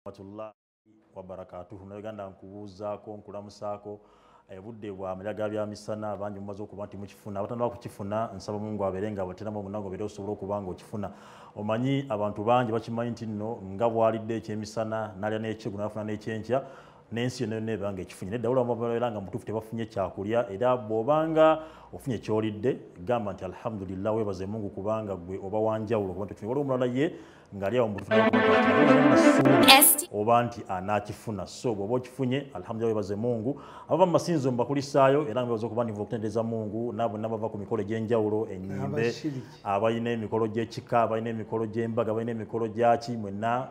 Rahmatullahi wa barakatuhu. Na Uganda nkubuuzaako nkulamusaako budde bwa miraga bya misana abangi mumaze okuba nti mukifuna abatandika kukifuna nsaba Mungu abeere nga bateramu omunango obeere osobola okuba nga okifuna. Omanyi abantu bangi bakimanyi nti nno nga bwalidde ekyemisana nalya n'ekyeggulo n'afuna n'ekyenkya n'ensi yonna yonna eba nga ekifunye. Nedda waliwo ababeera nga mutuufu tebafunye kyakulya era bw'obanga ofunye kyolidde gamba nti alhamdulillah weebaze Mungu kubanga gwe oba wanjawulo kuba nti ofunye. Waliwo omulala ye ng'ali awo mu butuufu oba nti anaakifuna. So bw'oba okifunye alhamdulillah weebaze Mungu. Abava mu masinzo mbakulisaayo era nga beebaza okuba nti okutendereza Mungu n'abo bava ku mikolo gy'enjawulo ennyimbe abalina emikolo gy'ekika abalina emikolo gy'embaga abalina emikolo gyaki mwenna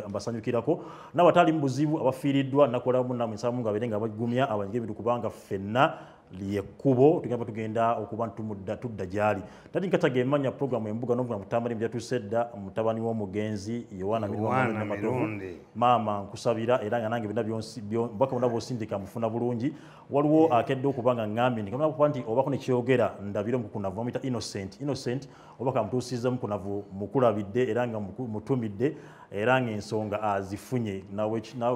mbasanyukirako n'abatali mu buzibu abafiiriddwa nakola munnamwe nsaba Mungu abeere nga bagumya abanyige ebintu kubanga ffenna lyekkubo tugenda okuba tudda gyali. Tati nkata gemanya programu Embuga n'ovuga mu Tamale byatuuse dda mutabani w'omugenzi Yohana Mirundi maama nkusabira era nga nange baka bonna bw'osindika mufuna bulungi. Waliwo akedde okuba nga ngambye ndikamala kuba nti obako ne kyogera ndabire omukunavu bamuyita Innocent obaka mutuusiza mukunavu mukulabidde era nga mutumidde era ng'ensonga azifunye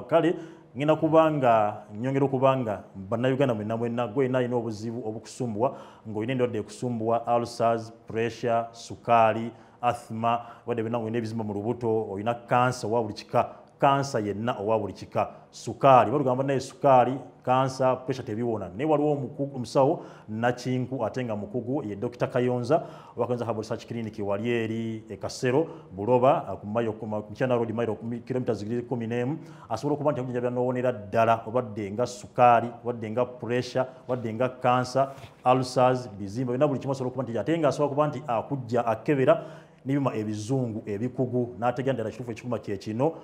kale ngenda kubanga nyongera okubanga bannayuganda mwenna gwena alina obuzibu obukusumbuwa ng'olina endwadde ekusumbuwa ulcers, pressure, sukaali, asthma wadde byonna ng'olina ebizimba mu lubuto olina kansa owa buli kika kansa yenna owa buli kika sukaali balugamba naye sukaali kansa pressure tebiwona naye waliwo omusawo nakinku ate nga mukugu ye Dr. Kayonza Kayonza Herbal Research Clinic wali eri Kasero Buloba ku Mchana Road mile kilomita 11 asobola okuba nti akujjanjabira n'owonera ddala obadde nga sukaali wadde nga pressure wadde nga kansa ulcers bizimba byonna buli kimu asobola okuba nti ate nga asobola kuba nti akujja akebera n'ebyuma ebizungu ebikugu n'ategera ddala kituufu ekikuma kyekino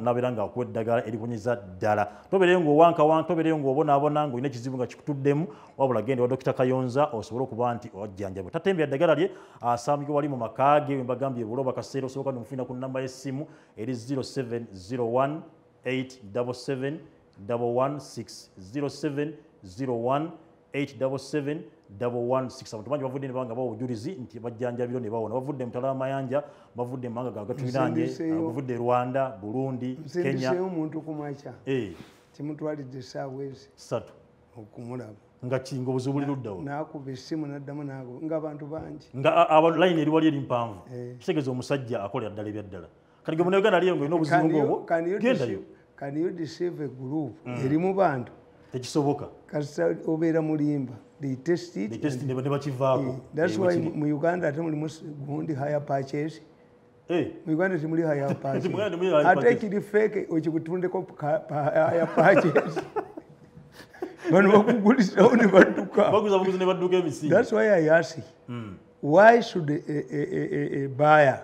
n'abeera nga akuwa eddagala erikunyiza ddala. Tobeereyo ng'owankawanka tobeereyo ng'obonaabona ng'olina ekizibu nga kikutuddemu wabula genda wa Dr. Kayonza osobole okuba nti ojjanjabwe. Tatembera eddagala lye asambika wali mu maka ge mbagambye Buloba Kaseera osobola okubanga omufuna ku nnamba y'essimu eri 0701 877 116 0701 877 116. Abantu bangi bavudde ne banga bawa obujulizi nti bajjanjabiro ne bawona bavudde mutala w'amayanja bavudde mu mawanga gatuliraanye bavudde Rwanda, Burundi, Kenya. Nsindiseeyo omuntu ku makya kimutwalidde essaawa ezi 3 okumulaba nga kinga obuzibu buli luddawo n'akuba essimu n'addamu ng'abantu bangi nga layini eri wali eri mpanvu kitegeeza omusajja akolera ddala ebyaddala kati ge munauganda aliyo ng'olina obuzibu ng'obwo gendayo. Can you deceive a group erimu bantu tekisoboka kasita obeera mulimba they test it ne bakivaako. That's why mu Uganda ate mulimu gundi higher purchase mu Uganda temuli higher purchase ate ekiri feke okikutundeko higher purchase bano bakugulisawo ne badduka baguza ne badduka emisingi. That's why I ask why should a buyer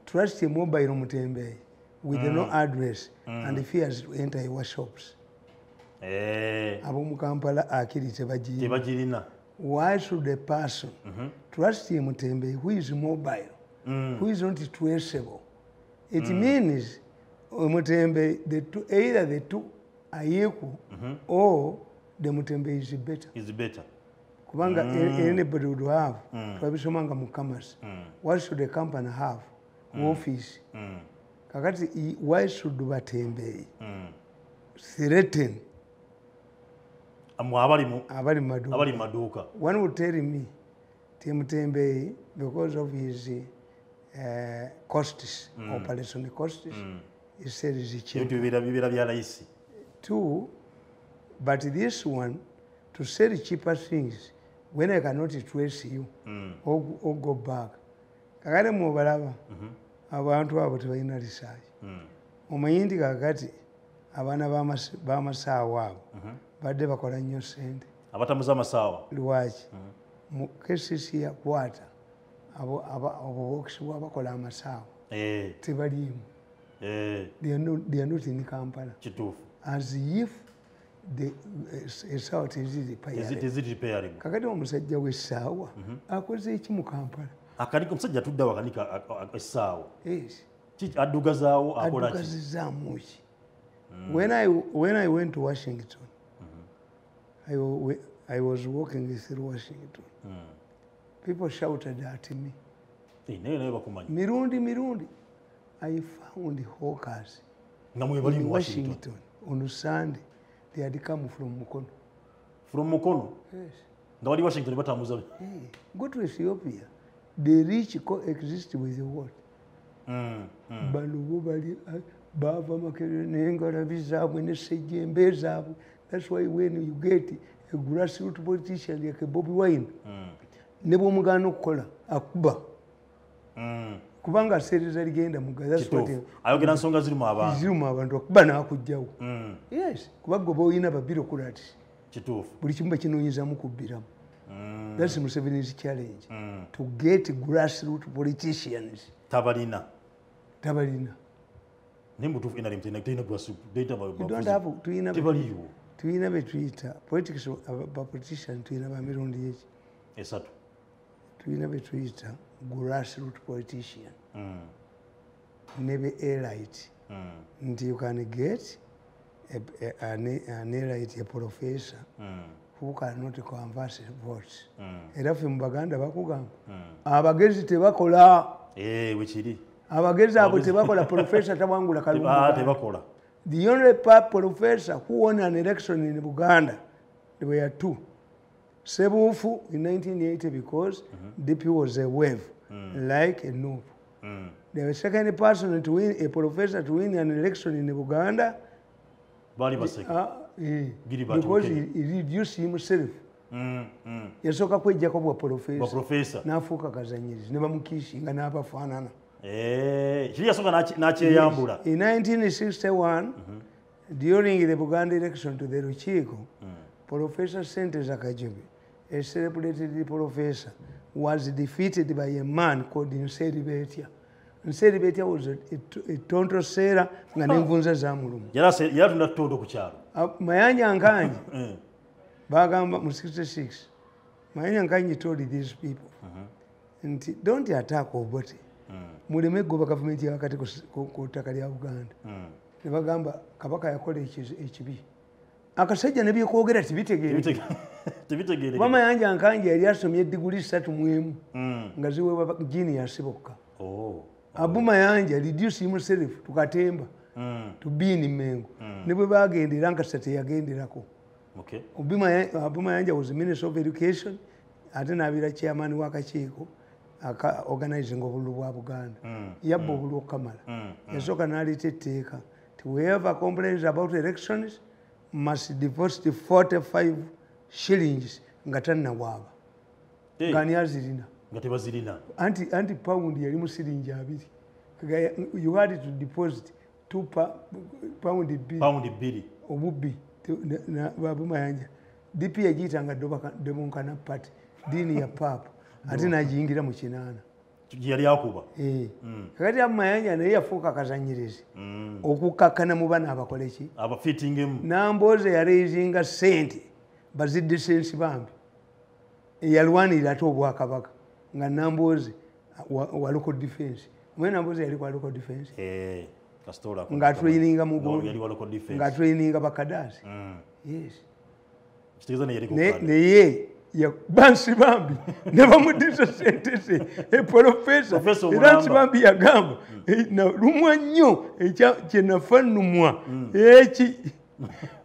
trust a mobile mutembeeyi with no address and fears to enter your shops? Ab'omu Kampala akiri tebagirina. Why should a person trust a mutembeeyi who is mobile, who is not traceable? It means mutembeeyi either the two are equal or the mutembeeyi is better. Kubanga anybody would have twabisomanga mu commerce. What should a company have? Office. Kakati why should batembeeyi threaten abali maduuka? One would tell me Mutembeeyi because of his costs, operation costs, he said is cheap. Two, but this one to sell cheaper things when I cannot trace you or go back. Kakati mubalaba abantu abo tebalina research. Omanyi nti kakati abaana b'amasaawa abo badde bakola nnyo ssente. Abatamuza amasaawa lwaki mu KCC yakwata abo bakola amasaawa tebaliimu. They are not in Kampala. Kituufu. As if essaawa teziri kakati omusajja w'essaawa akoze eki mu Kampala? Akanika omusajja tuddawo akanika essaawa addugazaawo akola ki? When I went to Washington, I was walking through Washington. People shouted at me, Mirundi, Mirundi. I found hawkers in Washington on Sunday. They had come from Mukono. From Mukono? Yes. Nga wali Washington batamuza. Go to Ethiopia. The rich coexist with the what? Bano bali bava makerere n'engalabi zaabwe n'essejjembe zaabwe. That's why when you get a grassroots politician like Bobi Wine, ne bw'omugaana okukola akuba. Kubanga aseereza ligenda mu Gaza. Ayogera nsonga zirimu abantu. Zirimu abantu akuba n'akugjawo. Yes, kubanga oba olina babirokrati. Kituufu. Buli kimu bakinoonyezamu kubbiramu. That's Museveni's challenge. To get grassroots politicians. Tabalina. Nimbutufu ina limtena tena grassroots data ba. You don't have tuina. Tibaliyo. Tuina be Twitter. Politics ba politician tuina ba Mirundi yechi. Esatu. Tuina be Twitter grassroots politician. Nebe elite. Nti you can get an elite a professor who cannot converse votes. Era ffe mu Baganda bakugamba abagezi tebakola. Wekiri. Abagezi abo tebakola. Professor tabangula kalungu. Tebakola. The only professor who won an election in Uganda, there were two. Sebufu in 1980 because DP was a wave, like a noob. The second person to win, a professor to win an election in Uganda, because he reduced himself. Yasoka kweja kwa professor. Nafuka kazanyirizi. Neba mukishi nga nabafanana. Kiri yasoka nacheyambula. In 1961, during the Buganda election to the Ruchiko, Professor Sente Zakajube, a celebrated professor, was defeated by a man called Nseri Betia. Nseri Betia was a tonto sera nga nemvunza zamulumu. Yala tunatondo kuchalo. Mayanja Nkanyi, bagamba mu 66, Mayanja Nkanyi told these people, don't attack Obote. Muleme goba government ya wakati ku ttaka lya Uganda. Ne bagamba kabaka yakola ekibi. Akasajja ne byekwogera tibitegeere. Mama yanje Nkanyi yali asomye diguli 3 mu emu. Nga ziwe genius bokka. Abuma yanje reduce himself tukatemba. To be in Mengo. Ne bwe bagendera Nkasate yagenderako. Abuma yanje was Minister of Education. Ate n'abeera chairman w'akakiiko. Organizing obululu bwa Buganda. Yabba obululu okamala. Yasooka n'aleeta etteeka. Whoever complains about elections must deposit 45 shillings nga tannawaaba. Ng'ani azirina. Nga tebazirina. Anti pound yali mu siringi 2. You had to deposit pound 2. Obubbi. Babuma yanja. DP yagiyitanga Democratic Party. Dini ya Papa. Ate n'agiyingira mu 8. Yali akuba. Kakati Amayanja naye yafuuka kazanyirizi. Okukakkana mu bana abakola ki? Abafittingemu. Nambooze yareizinga ssente bazidde sensi bambi. Yalwanirira ate obwakabaka nga Nambooze wa local defense. Mwe Nambooze yali kwa local defense. Kasitola. Nga traininga mu Gulu. Yali wa local defense. Nga traininga bakadaasi. Yes. Kitegeeza ne yali ku kale. Naye ya bansi bambi ne bamudisa sente ze professor era nsi bambi yagamba na lumwa nnyo kyenafannumwa eki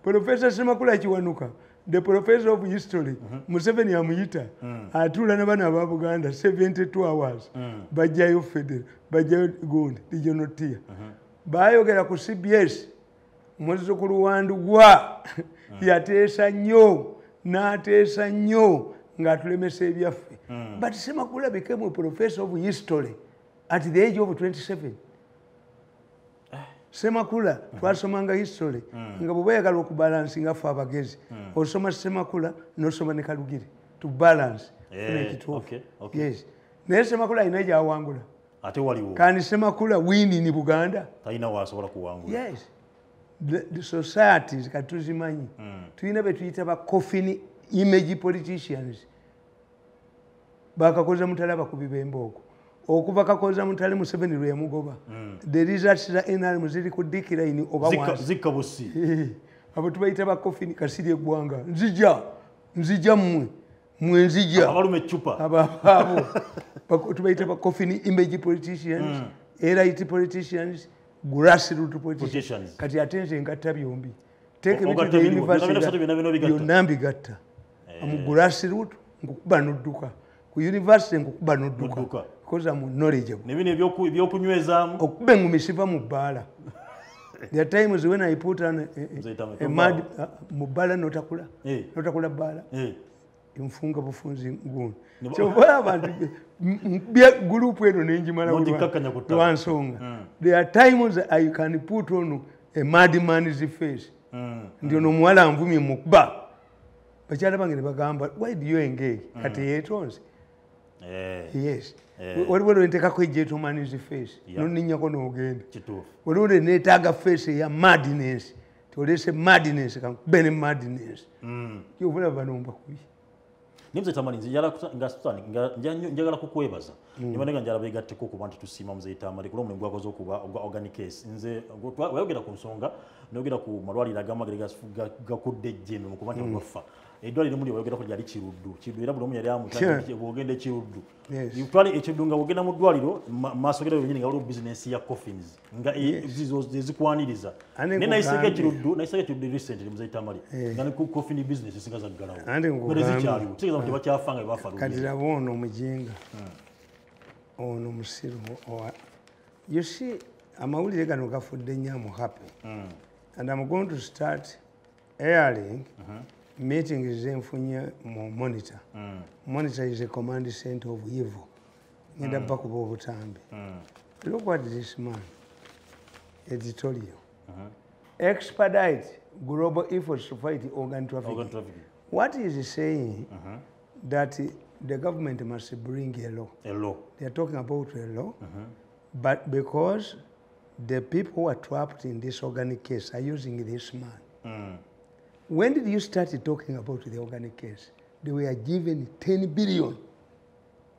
Professor Semakula Kiwanuka, the professor of history, Museveni amuyita atula n'abaana ba Buganda 72 hours bajjayo federal bajjayo gundi regional tier bayogera ku CBS muzzukulu wandugwa yateesa nnyo n'ateesa nnyo ng'atulemesa ebyaffe. But Semakula became a professor of history at the age of 27. Semakula twasomanga history nga bwe bayagala okubalansi nga ffe abagezi osoma Semakula n'osoma ne Kalugiri to balance. Yes. Naye Semakula alina gy'awangula. Ate waliwo. Kandi Semakula wini ni Buganda. Talina w'asobola kuwangula. Yes. The societies katuzimanyi tulina be tuyita ba coffin image politicians bakakoza mutala bakubi b'embooko okuva kakoza mutale Museveni lwe yamugoba the results za NRM ziri kudikira ini oba wansi zikka busi abo tubayita ba coffin kasiri eggwanga nzija mmwe nzija abalume chupa abo tubayita ba coffin image politicians elite politicians grassroots politicians kati atenze ngatta byombi take ebintu bya university byonna mbigatta mu grassroots nkukuba n'odduka ku university nkukuba n'odduka because I'm knowledgeable ne bino ebyokunywezaamu okuba engumi siva mu bbaala. There are times when I put on a mad mu bbaala notakula bbaala nfunga bufunzi nguuni kyobola abantu gurupu eno nenjimala lwansonga. There are times I can put on a madman's face nti ono omuwala anvumye mukuba bakyala bange ne bagamba why do you engage kati yeetonze yes waliwo lwentekako ejetoman's face noninyako n'ogenda waliwo lwenetaaga face eya madness tolese madness kankube ne madness kyobula banomba kubi nimze Tamale njagala kukwebaza nibanega njala begatteko kuba nti tusiima Mzee Tamale kulo omulimu gwakoze okuba organic case nze wayogera ku nsonga nayogera ku malwaliro agamagerega gakudde ejjembe mu kuba nti gwafa eddwaliro muli wayogera ko lyali kiruddu era buli omu yali amutandikye bwogenda ekiruddu twali ekiruddu nga bwogenda mu ddwaliro maaso gera yenyini nga waliwo bizinesi ya coffins nga ezikwaniriza naye nayiseka ekiruddu recently Mzee Tamale nga ne ku coffin business esinga zaggalawo ezikyaliwo kitegeeza nti tebakyafa nga bebafa kati laba ono omujinga ono musiru you see amawulire gano gafudde nnyo I'm happy and I'm going to start airing meetings zenfunye mu monitor. Monitor is a command center of evil. Ngenda bakuba obutambi. Look what this man editorial. Expedite global efforts to fight organ trafficking. What is he saying? That the government must bring a law. A law. They are talking about a law, but because the people who are trapped in this organic case are using this man. When did you start talking about the organic case? They were given 10 billion.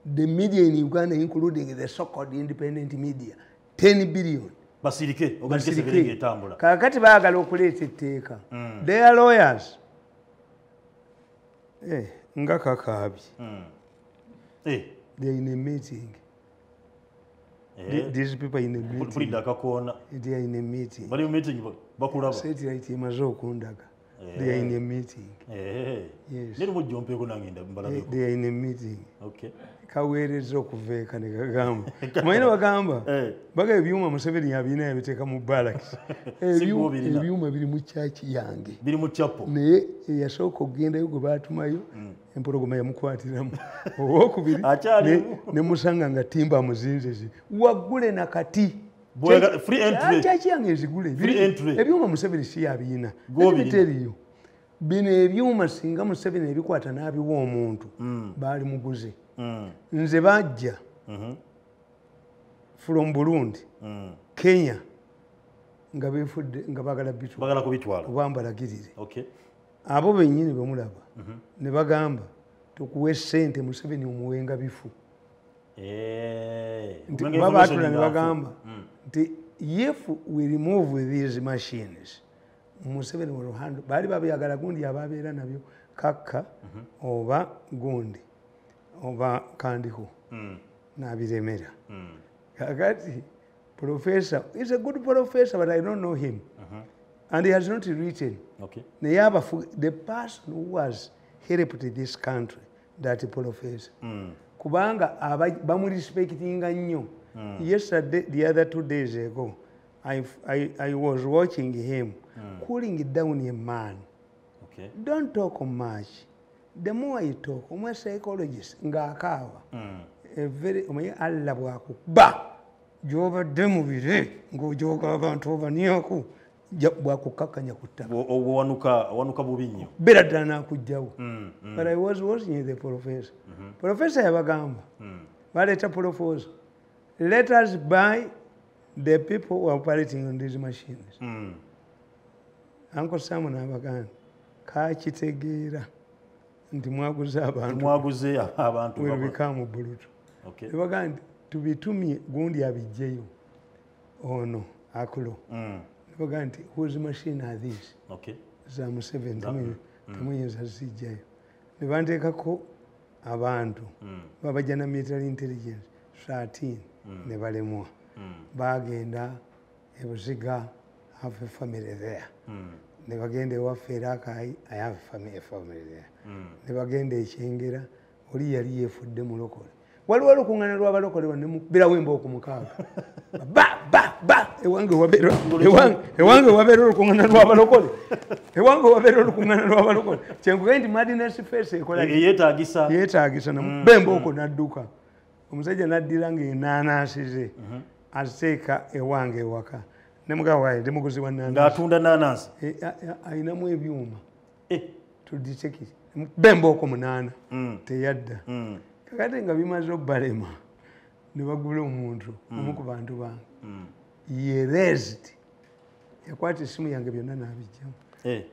The media in Uganda, including the so-called independent media, 10 billion. Basirike, organic case ebirenge etambula. Kakati baagala okuleeta etteeka. They are lawyers. Nga kakaabi. They are in a meeting. These people in a meeting. They are in a meeting. Bali mu meeting bakulaba. Satellite emaze okundaga. They are in a meeting. Yes. They are in a meeting. Okay. Kaweereza okuveeka ne kagamba. Mwayina bagamba. Baga ebyuma Museveni yabina yabiteeka mu barracks. Ebyuma biri mu kyaki yange. Biri mu chapo. Naye yasooka okugendayo gwe baatumayo empologoma yamukwatiramu. Owokubiri ne musanga nga timba muzinzezi. Waggule na kati. Free entry. Kyaki yange ezigule. Free entry. Ebyuma Museveni si yabina. Ebiteriyo. Bino ebyuma singa Museveni ebikwata n'abiwa omuntu baali muguze. Nze bajja from Burundi, Kenya, nga befudde nga bagala kubitwala obambalagirire. Abo bennyini bemulaba ne bagamba tukuwe ssente Museveni omuwenga bifu. Babaatula ne bagamba nti if we remove these machines Museveni will handle baali babyagala gundi ababeera nabyo kakka oba gundi oba kandiho n'abiremera. Kakati professor is a good professor but I don't know him and he has not written. The person who was helped this country that professor kubanga bamurespectinga nnyo. Yesterday, the other 2 days ago, I was watching him cooling down a man. Don't talk much. The more you talk, more psychologist ngakawa. Very Allah bwakuba. Jova demubire ngo joga abantu obaniako bwakukakanya kutaka. Wanuka bubi nnyo. Better than akujjawo. But I was watching the professor. Professor yabagamba. Baleta proposal. Let us buy the people who are operating on these machines. Uncle Simon abaganda kakitegeera nti mwaguze abantu will become brutal. Baganda tubitumye gundi abijjeyo ono akulo. Baganda nti whose machine are these? Za Museveni temuyinza zijjayo. Ne banteekako abantu babajja na military intelligence 13 ne balemwa. Bagenda Ebuziga, I have a family there. Never again the warfare, I have a family there. Never again the Chingira, or year for them local. What were looking at our local one, Birawimbo Kumuka? Ba! A one go a better, a one go a better looking at our local. A one go a better looking at our local. Changuent Madiness face, Yeta Gisa, Bembo could not duka. Umusaja na dirangi nana size azeka ewange waka nemuga wae demugozi wa nana ngatunda nanas aina mu ebyuma to detect bembo ko munana teyadda kakati nga bimaze okubalema ne bagula omuntu omu ku bantu bange yerezed yakwata esimu yange byonna nabijjamu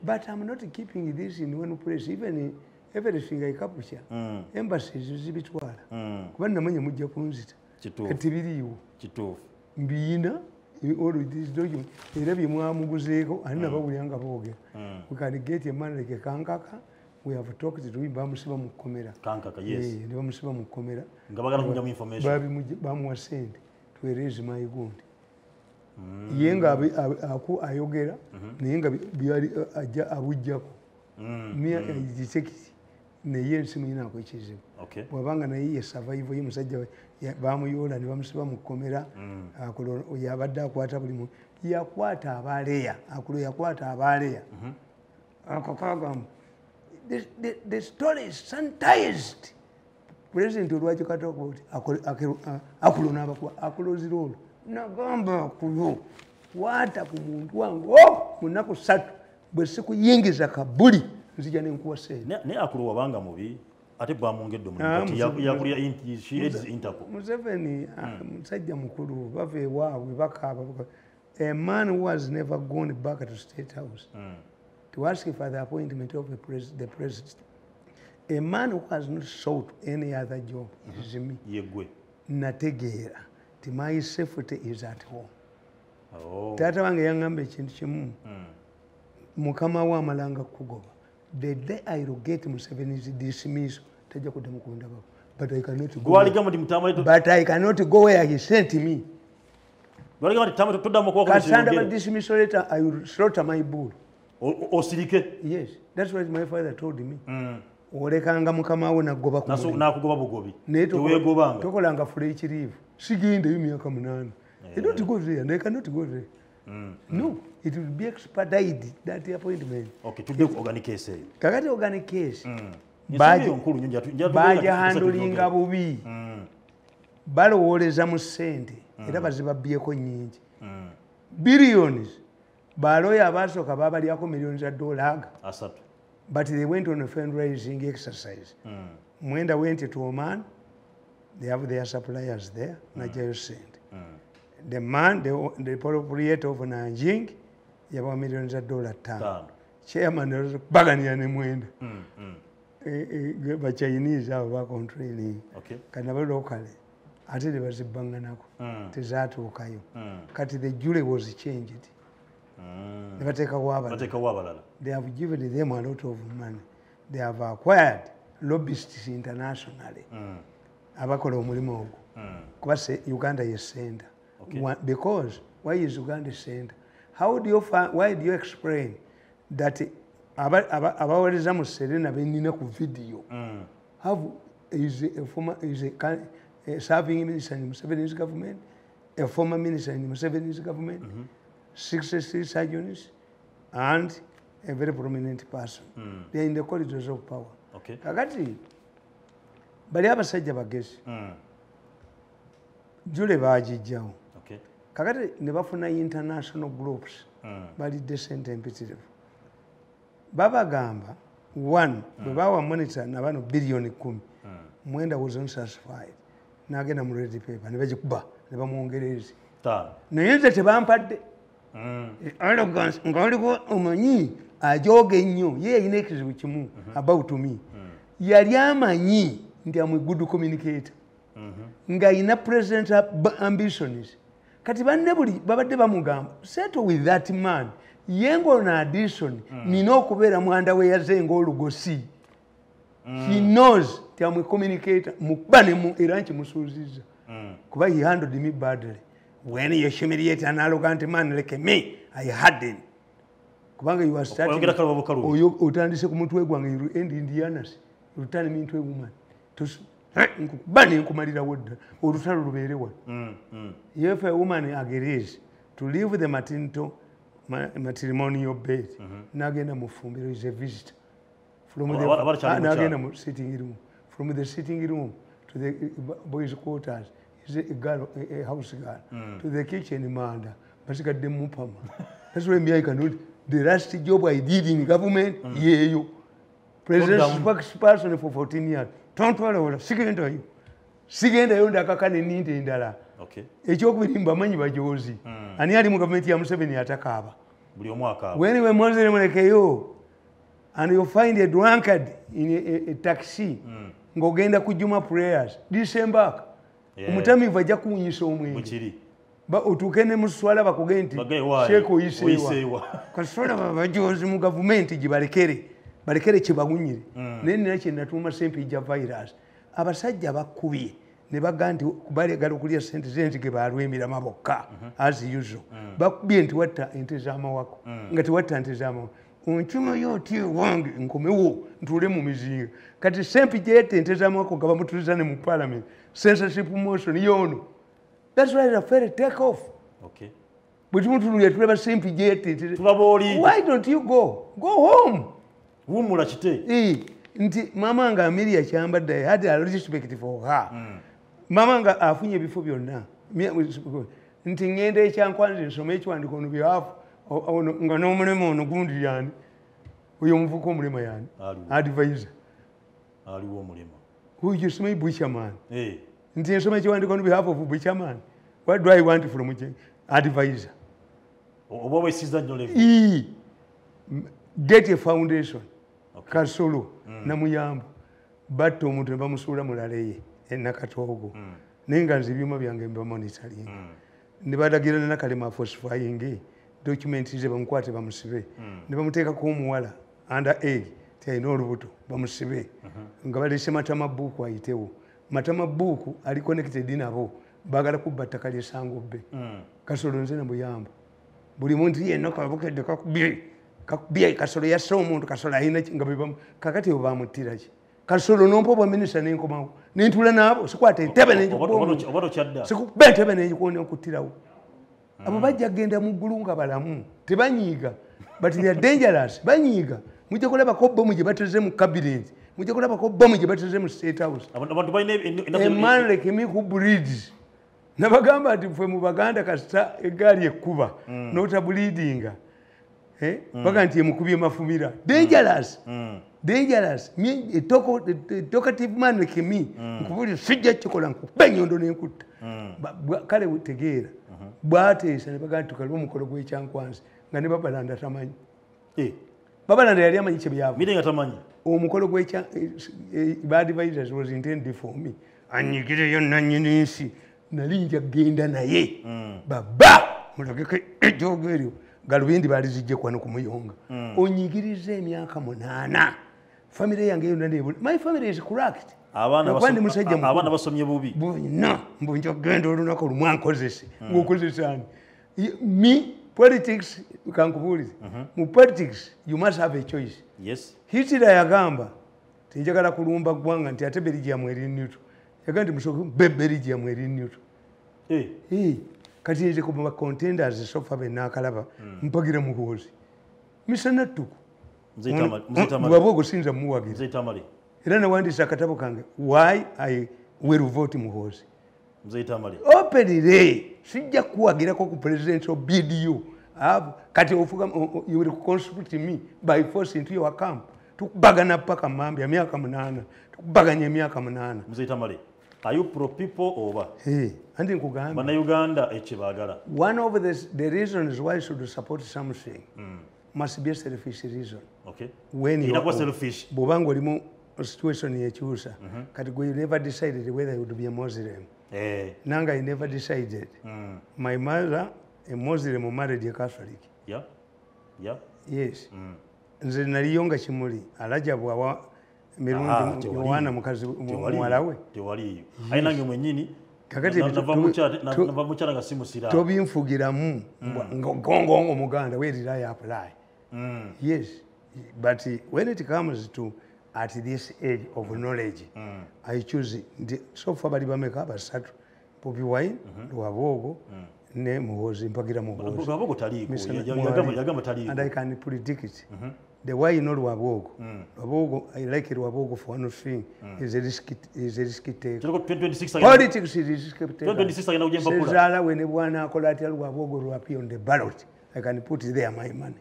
but I'm not keeping this in one place even everything I capture, embassies zibitwala. Kuba namanya mujja kunzita. Kati biriwo. Mbiyina all of these documents. Era byemwamuguzeeko alina bawulyanga boogera. We can get a man like Kankaka. We have talked to him bamusiba mu kkomera. Kankaka, yes. Ne bamusiba mu kkomera. Nga bagala kunjamu information. Bamuwa sente to erase my gundi. Ye nga ayogera naye nga byali ajja abujjako. Mia ejisekisi. Naye ensimu yina akwekizibu bwabanga naye ye survive ye musajja bamuyola ne bamusiba mu kkomera yabadde akwata buli muntu yakwata abaleya akulo yakwata abaleya akakagamba the story is sanitized president olwaki katoko akulo n'abakuba akulozira olwo nagamba akulo kwata ku muntu wange munaku 3 bwe sikuyingiza kabuli nzija nenkuwa sente ne akulo wabanga mubi ate bamwongedde omuntu yakulya Interpol Museveni musajja mukulu bava ewaabwe bakaaba a man who has never gone back to State House to ask for the appointment of the president, a man who has not sought any other job is me. Yegwe nategeera ti my safety is at home. Taata wange yaŋŋamba ekintu kimu mukama wa amalanga kugoba. The day I will get Museveni's dismissal, but I cannot go. But I cannot go where he sent me. Kasanda dismissal letter, I will slaughter my bull. Yes, that's what my father told me. Olekanga mukama we nagoba ku nakugoba bugobi tokolanga fule ekirivu sigende emyaka 8. You don't go there, and I cannot go there. No, it will be expedited that appointment. Okay, today organic case. Kakati organic case. Baja handlinga bubi. Balowoleza mu ssente era bazibabyeko nnyingi. Billions. Baloya abasooka babalyako millions of dollars. Asatu. But they went on a fundraising exercise. Mwenda went to Oman. They have their suppliers there. Najayo sente. The man, the proprietor of Nanjing, you have millions of dollars. Chairman is Bagania Mwenda. But Chinese have work on training. Okay. Canava locally. I tell you, was a Banganako. Tizatu Kayo. Kati the jury was changed. Never take a wabala. They have given them a lot of money. They have acquired lobbyists internationally. Abakolo Mulimo. Kwase Uganda is sender. Because why is Uganda sender? How do you find, why do you explain that abawalizamu Serena benina ku video have is a former a serving minister in Museveni's government, a former minister in Museveni's government, 63 surgeons, and a very prominent person. They are in the corridors of power. Okay. Kakati bali abasajja bagezi jule bajijjawo. Okay. Kakati ne bafuna international groups bali decent imperative. Baba gamba one bwe bawa monitor na bano billion 10 Mwenda was unsatisfied nagenda mu red paper ne bagikuba ne bamwongereza naye nze tebampadde arrogance ngaliko omanyi ajoge nnyo ye yalina ekizibu kimu about me yali amanyi nti am a good communicator nga ina president ambitions kati banne buli babadde bamugamba settle with that man yengo na addition nina okubeera mwanda we yazenga olugosi he knows ti am a communicator mukubane mu era nkimusuuziza kuba he handled me badly when you humiliate an arrogant man like me, I harden. Kubanga you are starting. Utandise ku mutwe gwange you end Indiana's. You turn me into a woman. Bani nkumalira wodda olutalo lubeerewa. If a woman agrees to leave the matrimonial bed, nagenda mu fumbiro is a visitor. From the sitting room. From the sitting room to the boys' quarters is a girl, a house girl. To the kitchen, manda. Basically, mupama. That's why I can do the last job I did in government. Yeah, you. President spokesperson for 14 years. Don't worry, second to you. Second, I own a cacan in India. Okay. A joke with him, Bamani by Josie. And he had him government Yam7 Yatakava. When you were Muslim like you, and you find a drunkard in a taxi, ngogenda kujuma prayers, disembark. Umutami vaja kunyisa omwenge. Ba utukene muswala bakugenti sheko isewa. Kasona bajozi mu government gibalekere. Balekere kibagunyire. Nene nache natuma sempi ja virus. Abasajja bakubye ne baganti kubali galo kulia sente zenzi ke balwemira maboka as usual. Bakubye nti watta entezama wako. Ngati watta entezama. Unchuma yoti wange nkomewo ntule mu mizinga. Kati sempi jete entezama wako gaba mutulizane mu parliament. Censorship motion yono. That's why the ferry take off. Okay. But why don't you go? Go home. Mama anga Amelia chamba I had a respect for her. Mama anga afunye before byonna. Nti ngende chankwanze nsome chwandi kono behalf ngano mulemo ono gundi yani. Uyo mvuko mulema yani. Advisor. Aliwo mulema. Who just made Busherman? Nti nsome chwandi kono behalf of Busherman. What do I want from a advisor? What is that? Get a foundation. Kasolo namuyamba. Bato omuntu bamusula mulaleye enakatogo. Nenga nzibima byange mba monitoring. Nibadagira na kalema falsifying document ize bamukwate bamusibe. Nibamuteeka ko muwala under age tayina olubuto bamusibe. Ngabalese matama buku ayitewo. Matama buku ali connected nabo. Bagala kubatta kali sango be. Kasolo nze na buyamba. Buli muntu yenna kabukedde kakubye kasolo yaso omuntu kasolo ayina ngabibam kakati obamutira ki. Kasolo nompo bwa minister n'enkomawo. Nintula nabo sikwate entebe n'enjikubo. Obato kyadda. Sikubbe entebe n'enjikubo okutirawo. Abo bajja genda mu ggulunga balamu. Tebanyiiga. But they are dangerous. Banyiiga. Mujja kulaba ko bommu gye bateze mu cabinet. Mujja kulaba ko bommu gye bateze mu state house. Abantu bayine a man like me who breeds. Nabagamba ati fwe mu Baganda kasita egaali ekkuba nota bleeding baga nti emukubye mafumira dangerous dangerous me talkative man like me nkubuli sijja kikola nkubenyondo n'enkutta kale utegeera bwateesa ne baga nti tukaliwo omukolo gw'ekyankwanzi nga ne Babalanda tamanyi Babalanda yali amanyi kye byava mire nga tamanyi omukolo gw'ekya bad advisors was intended for me anyigire yonna nnyini nsi nalinja genda naye baba mulageke ejogo eryo galubindi balizijje kwano kumuyonga onyigiriza emyaka 8 family yange yonna ne my family is correct abana basomye bubi no mbunjo genda olunako lumwankozese ngokozesani me politics kankubuliza mu politics you must have a choice yes Hitler yagamba tinjagala kulumba gwanga nti ate Belgium eri neutral yagandi musoko Belgium eri neutral kati nze kuba contenders sofa benakalaba mpagira muhozi misana tuku wabo gusinza muwagira Tamale era nawandisa akatabo kange why I will vote muhozi Tamale openly sijja kuwagira ko ku president of BDU kati ofuga you will conscript me by force into your camp tukubagana paka mambi ya miaka 8 tukubaganya miaka 8 Tamale are you pro people over andi nkugamba bana Uganda ekibagala one of the reasons why should support something must be a selfish reason okay when you are selfish bobango limu situation yechusa kati go you never decided whether you would be a Muslim nanga I never decided my mother a Muslim married a Catholic yes nze naliyonga kimuli alajabu wa Mirundi Yohana mukazi mwalawe tewali ayinange mwenyini kakati tobinfugiramu ngongo omuganda where did I apply? Yes, but when it comes to at this age of knowledge, I choose so far bali bameka basatu Bobi Wine Lwabogo ne Muhozi mpagira Muhozi Lwabogo taliko yagamba taliko and I can predict it. The why you know Lwabogo. Lwabogo, I like Lwabogo for one thing. Is a risky taker. Politics is a risky taker. 2026 agenda kujemba kula. Sezala when bwana akola ati Lwabogo will appear on the ballot. I can put there my money.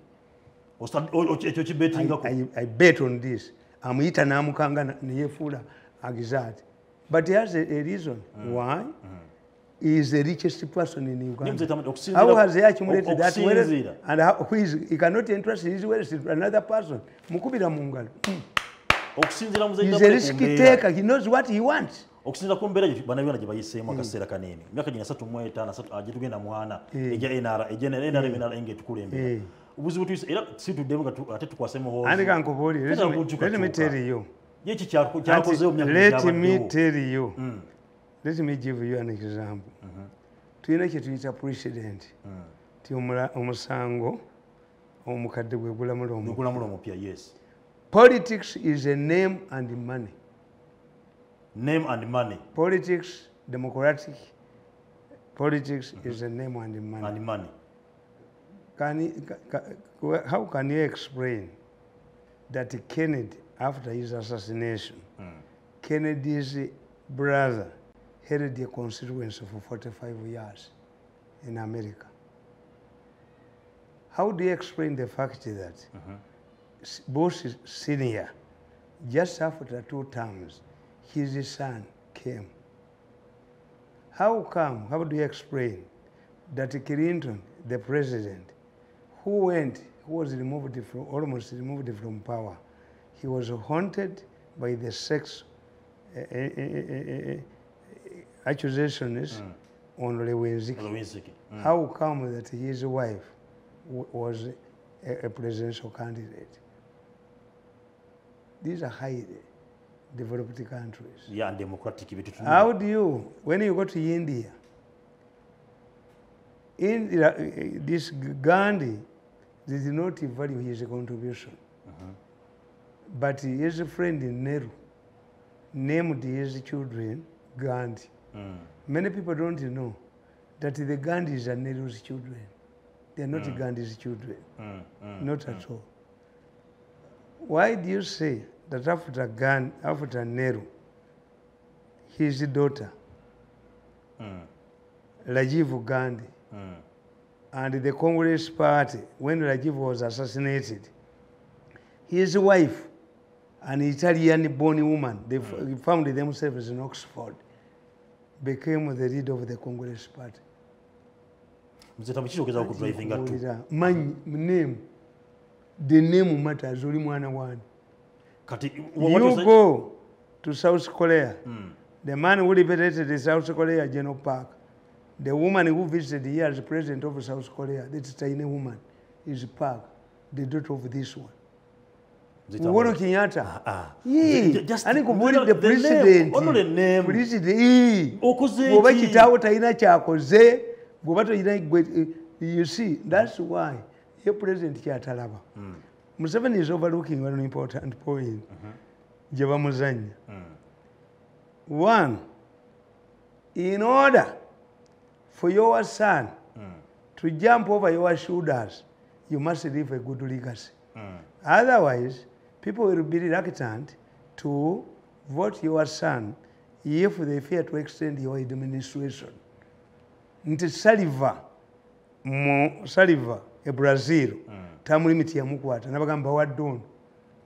I bet on this. I'm eating namukanga niyefula agizati. But he has a reason why. He is the richest person in Uganda. How has he accumulated that wealth? And how, he cannot entrust his wealth to another person. Mukubira Mungalo. He's a risky taker. He knows what he wants. Okusinza kumbera banabiona gye bayisemu akaseera kanene myaka 3 agitugenda mwana ejja NRA minala enge tukulembera ubuzibu tuyise era situddemu ate tukwasemu ho andi kankubuli let me tell you yechi kyakoze omyaka let me tell you let me give you an example tuyina kye tuyita precedent ti omusango omukadde gwe gulamulo omupya yes politics is a name and money. Name and money. Politics, democratic politics is a name and money. And money. How can you explain that Kennedy, after his assassination, Kennedy's brother held the constituency for 45 years in America? How do you explain the fact that Bush Senior, just after 2 terms, his son came? How come, how do you explain that Clinton, the president, who was almost removed from power, he was haunted by the sex accusations on Lewinsky. How come that his wife was a presidential candidate? These are highly developed countries. Yeah, and democratic. How do you, when you go to India, this Gandhi did not value his contribution, but his friend Nehru named his children Gandhi. Many people don't know that the Gandhis are Nehru's children. They are not Gandhi's children. Not at all. Why do you say that after Nehru, his daughter, Rajiv Gandhi, and the Congress party, when Rajiv was assassinated, his wife, an Italian-born woman, they found themselves in Oxford, became the leader of the Congress party. The name matters. You go to South Korea. The man who liberated the South Korea, General Park, the woman who visited here as president of South Korea, this tiny woman, is Park, the daughter of this one. Uhuru Kenyatta. Just the president. You see, that's why your president Kyatalaba. Museveni is overlooking one important point. One, in order for your son to jump over your shoulders, you must leave a good legacy. Otherwise, people will be reluctant to vote your son if they fear to extend your administration. Nti Saliva, Brazil, tamulimiti ya mukwata nabagamba wadon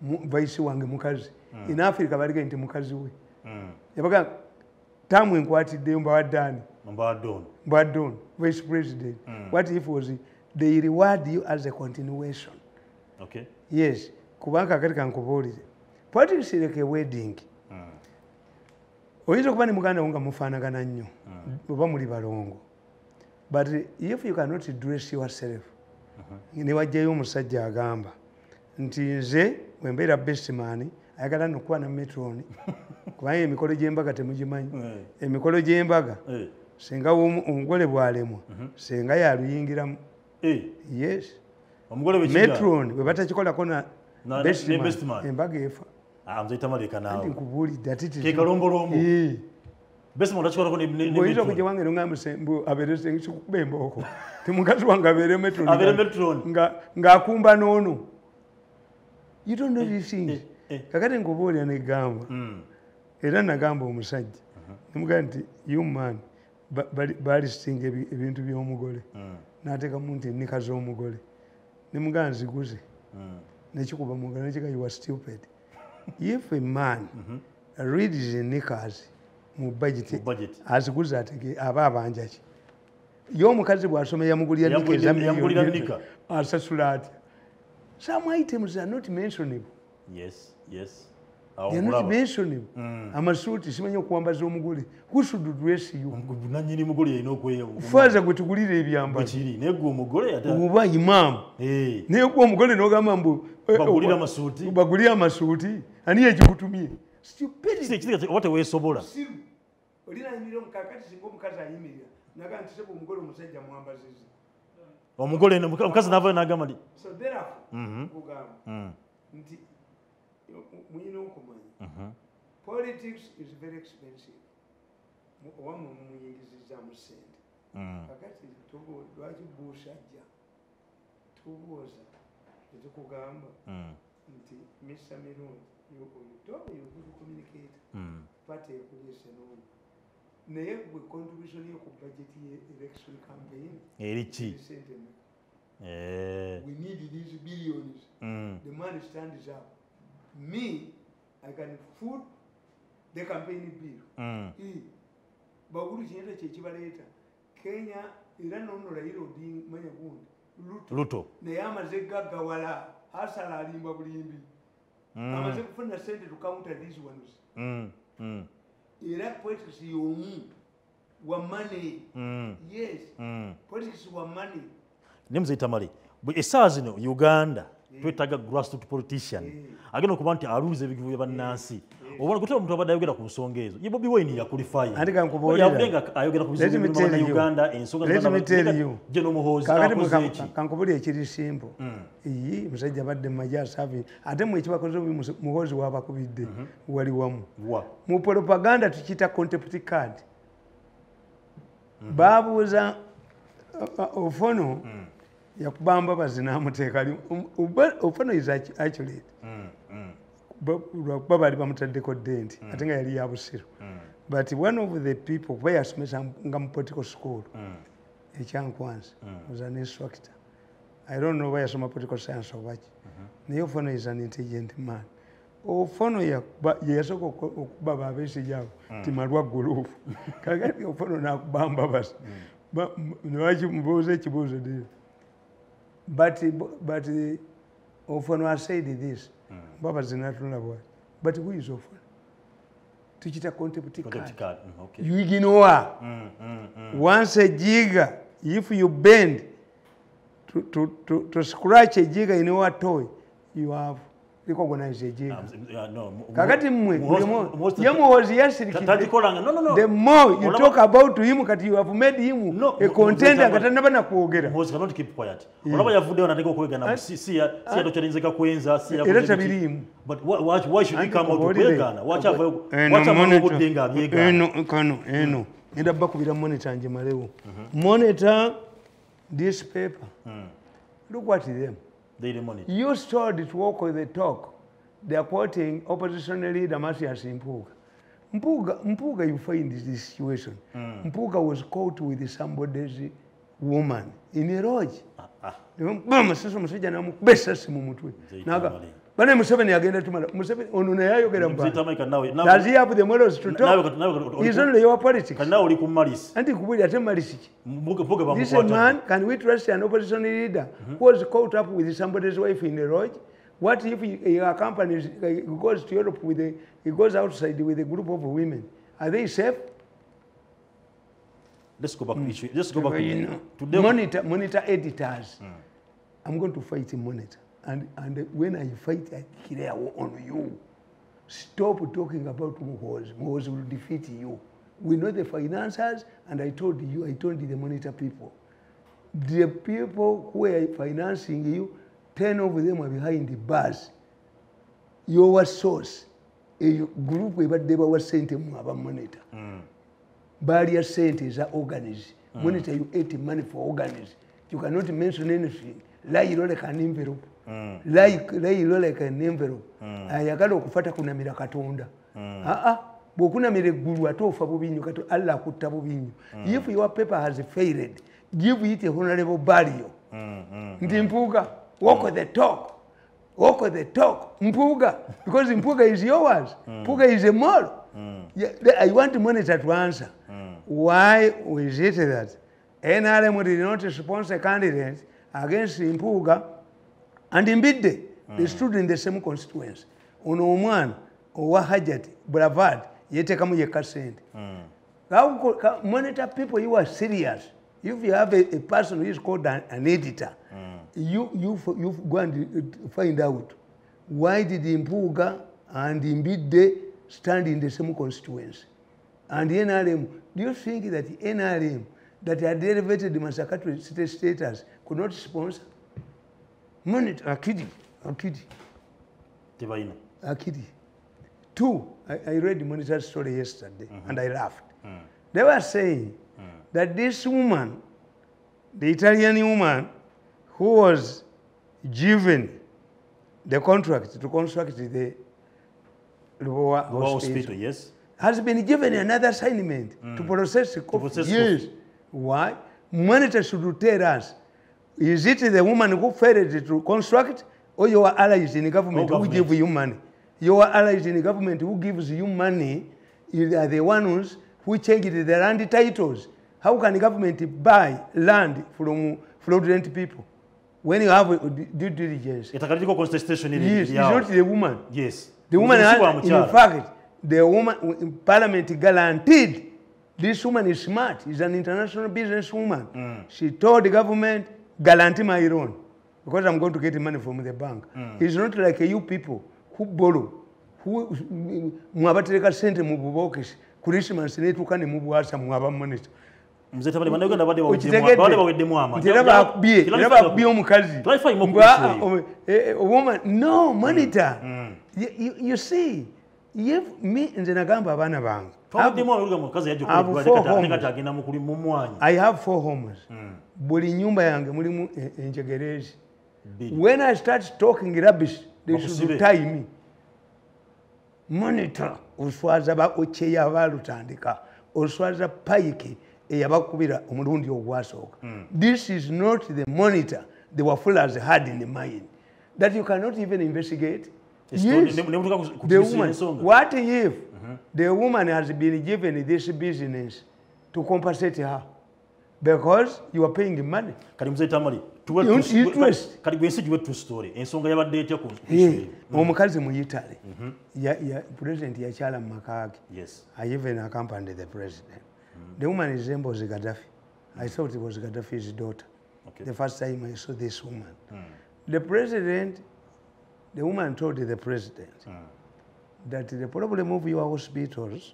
vice wange mukazi in Africa baliga nti mukazi we yabaga tamu enkwatidde mbawadani mbadon vice president. What if was they reward you as a continuation? Okay, yes, kubanga katika nkubulire politics like a wedding. Oyinza okuba ne muganda wonga mufaanagana nnyo oba muli balongo, but if you cannot dress yourself, ne wajjayo omusajja agamba nti nze bwe mbeera best man ayagala nokuba na metron kubanga emikolo gy'embaga temugimanyi emikolo gy'embaga singa omugole bwalemwa singa yaluyingiramu yes metron bwe batakikolako na bestman embaga efa nkubuulidde atitioyinza okujja wange nongambu abeere kikukuba embooko timukazi wange abeere metron ng'akumba noono you don't know these things kakati nkubuulira negamba era nagamba omusajja nemugamba nti human balisinga ebintu by'omugole n'ateekamu nti ennika z'omugole nemugamba nziguze nekikuba mugole nekika you are stupid if a man reads his knickers mu budget aziguze atege aba abanja ki y'omukazi bw'asoma yamugulira nnika eza miliyoni asasula atya some items are not mentionable. Yes. They are not mentionable. Amasuuti simanyi okuwambaza omugole. Who should dress you? Nanyini mugole yino okweyo. Faza gwe tugulira ebyambalo. Kiri negwe omugole ate. Oba imam. Negwe omugole n'ogamba mbu bagulira amasuuti. Bagulira amasuuti. Ani ekikutumye? Stupidity. Kiki wate weesobola. Olina yimiro mukakati singa omukazi ayimirira. Naga nti sebo omugole omusajja mwambazizi. Omugole omukazi n'ava n'agamba nti so therefore kugamba nti muyina okumanya politics is very expensive owamu muyingizizaamu ssente kakati lwaki bush ajja tubuuza tetukugamba nti Mr. Mirundi toba yokudu communicator pate ekuliese n'omu naye gwe contribution yo ku budget ye election campaign eriki we need these billions the money stands up me I can foot the campaign bill bagulu kintu kyekibaleeta Kenya era nono Raila Odinga manya gundi Ruto naye amaze gaggawala asala alimba bulimbi amaze kufuna sente to counter these ones era politics yomu wa money yes politics wa money Nemze Tamale essaawa zino Uganda twetaaga grassroots politician agenda okuba nti aluuza ebigivu bannansi obona kutaba omuntu abadde ayogera ku nsonga ezo ye Bobi Wine yakulifaya andika nkubuulira ayogera ku bizibu bya Uganda ensonga z'omuhoozi kankubuulira ekiri simple iyi musajja badde mmaja asavi ate mwe ekibakoze muhoozi wabakubidde wali wamu mu propaganda tukiyita contempt card babuuza Ofono yakubamba bazinamuteeka Ofono is accurate lwakuba baali bamutaddeko denti ate nga yali yabusiru but one of the people kuba yasomesa nga mu political school ekyankwanza was an instructor I don't know why yasoma political science obaki naye Ofono is an intelligent man Ofono yasooka okuba babeesigyabo timalwa guluufu kakati Ofono nakubamba basi lwaki mubuuza ekibuuzo diro but Ofono has said this baba zinatunula bwati but who is Ofono tukita contempt card you ignore once a jigger if you bend to scratch a jigger in your toy you have recognize a jigger kakati mmwe yamuhozi yasirikidde the more you talk about him kati you have made him a contender katanaba nakwogera Moses cannot keep quiet olaba yavudde wanateka okwegana si atokyerinzeka kwenza si era tabirimu but why should he come out okwegana wacha obudde nga abyegana eno enda bakubira monitor nje malewo monitor this paper look what them they monitor you started to walk with the talk they are quoting opposition leader Mathias Embuga you find this situation Embuga was caught with somebody's woman in a lodge mama sasa musajja namukubesa simu mutwe naga bana Museveni agenda tumala Museveni ono naye ayogera mbana does he have the morals to talk he's only your politics kana oli ku malisi anti kubuli ate malisi Mbuga bamukwata this man can we trust an opposition leader who was caught up with somebody's wife in a lodge what if he accompanies he goes to Europe he goes outside with a group of women are they safe let's go back to issue let's go back to monitor editors I'm going to fight in monitor and when I fight I declare on you stop talking about Muhoozi. Muhoozi will defeat you. We know the financiers, and I told the monitor people. The people who are financing you, 10 of them are behind the bars. Your source, a group where they were sent to monitor. Barrier sent is organized. Monitor, you ate money for organized. You cannot mention anything. Lie like an envelope. Lie like an envelope. Ayagala okufata kunamira katonda. Bokunamira eggulu atofa bubinyu kato Allah akutta bubinyu. If your paper has failed, give it a honorable burial. Nti Mpuga, walk the talk. Walk the talk. Mpuga, because Mpuga is yours. Mpuga is a mall. I want to monitor to answer. Why is it that NRM did not sponsor candidates against Embuga and Mbidde? They stood in the same constituency. On Oman, or Hajat, Boulevard, yetekamu yekasente. Monitor people, you are serious. If you have a person who is called an editor, you go and find out why did Embuga and Mbidde stand in the same constituency. And the NRM, do you think that the NRM that had elevated the Masakato state status could not sponsor? Monitor, Akidi. Two, I read the Monitor's story yesterday and I laughed. They were saying that this woman, the Italian woman who was given the contract to construct the hospital, yes, has been given another assignment to process coffee. Yes. Why? Monitor should tell us, is it the woman who failed to construct, or your allies in the government who give you money? Your allies in the government who gives you money are the ones who changed the land titles. How can the government buy land from fraudulent people when you have due diligence? It's a contestation. Yes, it's not the woman. Yes. The woman has, in fact, the woman in Parliament guaranteed this woman is smart. She's an international businesswoman. She told the government, guarantee my loan because I'm going to get money from the bank. It's not like you people who borrow, who mwabatereka sente mu bubokisi Christmas netuka ne mubuasa mwaba monitor. Mzee Tamale bana Uganda bade bawedde mwama. Ntera bakubye omukazi. Woman, no monitor. You see, if me nze nagamba abaana bange. I have 4 homes. Buli nyumba yange mulimu enjegerezi. When I start talking rubbish, they should tie me. Monitor oswaza ba ocheya abalutandika oswaza payike eyabakubira omulundi ogwasooka. This is not the monitor the Wafulas had in the mind that you cannot even investigate. Yes. The woman, what if the woman has been given this business to compensate her because you are paying the money? Omukazi mu Italy, president yakyala mu maka ge. Yes. I even accompanied the president. The woman resembles Gaddafi. I thought it was Gaddafi's daughter. Okay. The first time I saw this woman. The president, the woman told the president that the problem of your hospitals,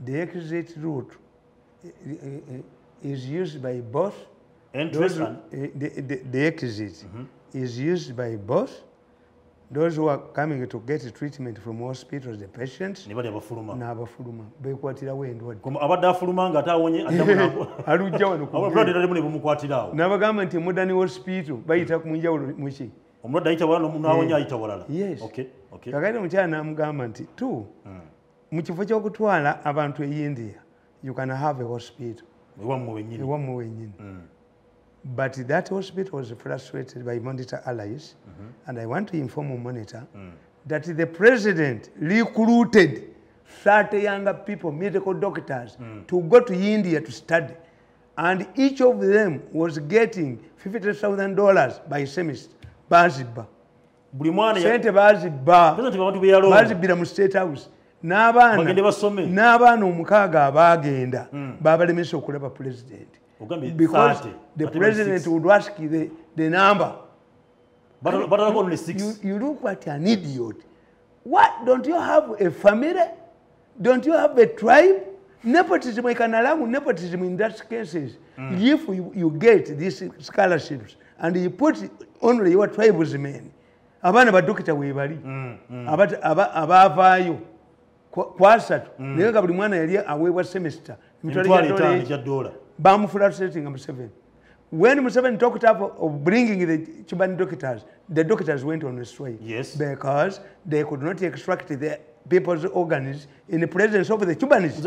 the exit route is used by both. The exit is used by both those who are coming to get treatment from hospitals, the patients, n'abafuluma bekwatirawo endwadde. Abadde afuluma nga atawonye alujja wano abulwadde nali mune bumukwatirawo. N'abagamba nti Modern Hospital bayita ku munjawulo muki. Omulwadde ayita walala n'awonye ayita walala. Yes. Okay. Kakati omukyala n'amugamba nti mu kifo ky'okutwala abantu e India, you can have a hospital. Ewammwe wennyini. But that hospital was frustrated by Monitor allies, and I want to inform Monitor that the president recruited 30 younger people, medical doctors, to go to India to study. And each of them was getting $50,000 by semester. Bazibba. Sente bazibba. Bazibbira mu State House. N'abaana omukaaga abaagenda babalemesa okulaba president. Because the president would ask the number. But only 6. You look like an idiot. What? Don't you have a family? Don't you have a tribe? Nepotism, I can allow nepotism in that cases. If you get these scholarships and you put only your tribesmen, abana badokita webali abavaayo kwasatu naye nga buli mwana yali aweebwa semester $5 bamufula setting Museveni. When Museveni talked of bringing the Cuban doctors went on a strike. Yes. Because they could not extract the people's organs in the presence of the Cubanists.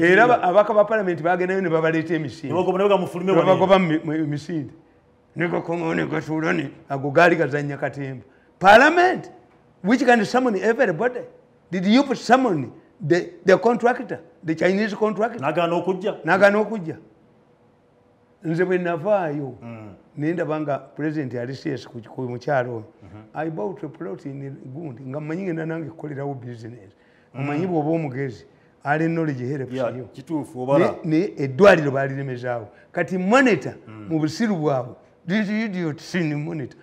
Era abaka ba parliament bagendayo ne babaleeta emisinde. Babagoba emisinde. Ne gasuulani ago gaali gazannya katemba. Parliament, which can summon everybody. Did you summon the contractor, the Chinese contractor? Nagana okujja. Nze bwe navaayo nenda banga president yali CS ku mukyalo. I bought a plot in Gundi nga mmanyi ngenda nange kukolerawo business. Omanyi bw'oba omugezi ali knowledge helps you. Kituufu obala. Ne eddwaliro balirimezaawo. Kati monitor mu busiru bwabwe. This idiot sin monitor.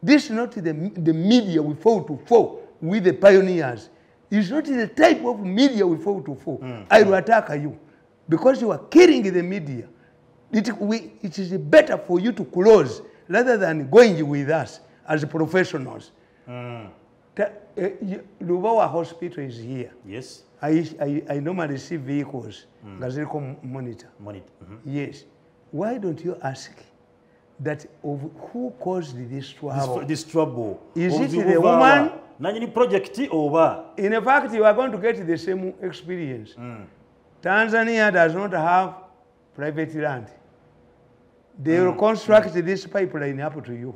This is not the media we fought to fall with the pioneers. It's not the type of media we fought to fall. I will attack you because you are killing the media. It is better for you to close rather than going with us as professionals. Lubawa Hospital is here. Yes. I normally see vehicles. Monitor. Yes. Why don't you ask that of who caused this trouble? This trouble. Is it the woman? Project over. In fact, you are going to get the same experience. Tanzania does not have private land. They will construct this pipeline up to you.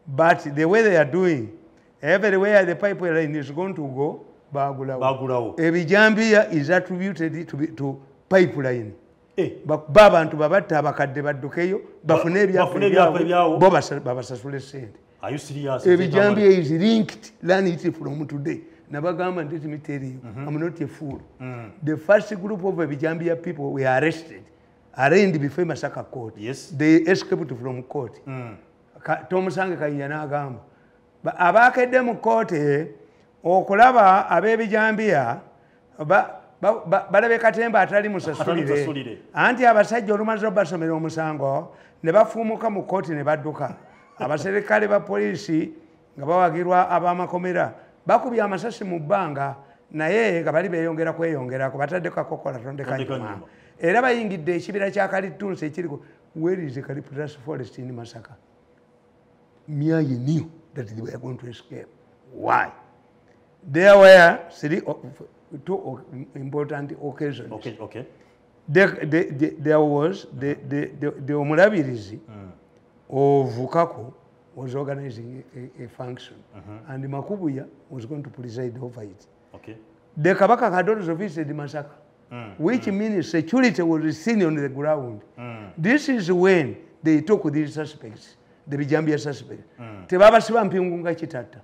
But the way they are doing, everywhere the pipeline is going to go, Bagulawo. Ebijambia is attributed to pipeline. Babantu babatta abakadde baddukeyo bafune ebyaffe bo babasasule ssente. Are you serious? Ebijambia is linked, learn it from today. Nabagamba let me tell you, I'm not a fool. The first group of Ebijambia people were arrested, arraigned before Masaka court. Yes. They escaped from court. Tomusange Kayinja n'agamba abakedde mu court okulaba ab'Ebijambia balabe katemba atali musasulire anti abasajja olumaze obasomera omusango ne bafuumuka mu kooti ne badduka. Abaserikale ba poliisi nga bawagirwa ab'amakomera bakubye amasasi mu bbanga naye nga bali beeyongera kweyongerako bataddeko akakokola tonde kanyuma era bayingidde ekibira kya Kalitunsi ekiriko. Where is the Eucalyptus forest in Masaka? Miaye knew that they were going to escape. Why? There were two important occasions. Okay. There was the omulabirizi of Vukaku was organizing a function, and Makubuya was going to preside over it. Okay. The Kabaka had also visited Masaka, which means security was seen on the ground. This is when they took these suspects, the Bijambia suspects. Tebabasiba mpingunga chitata.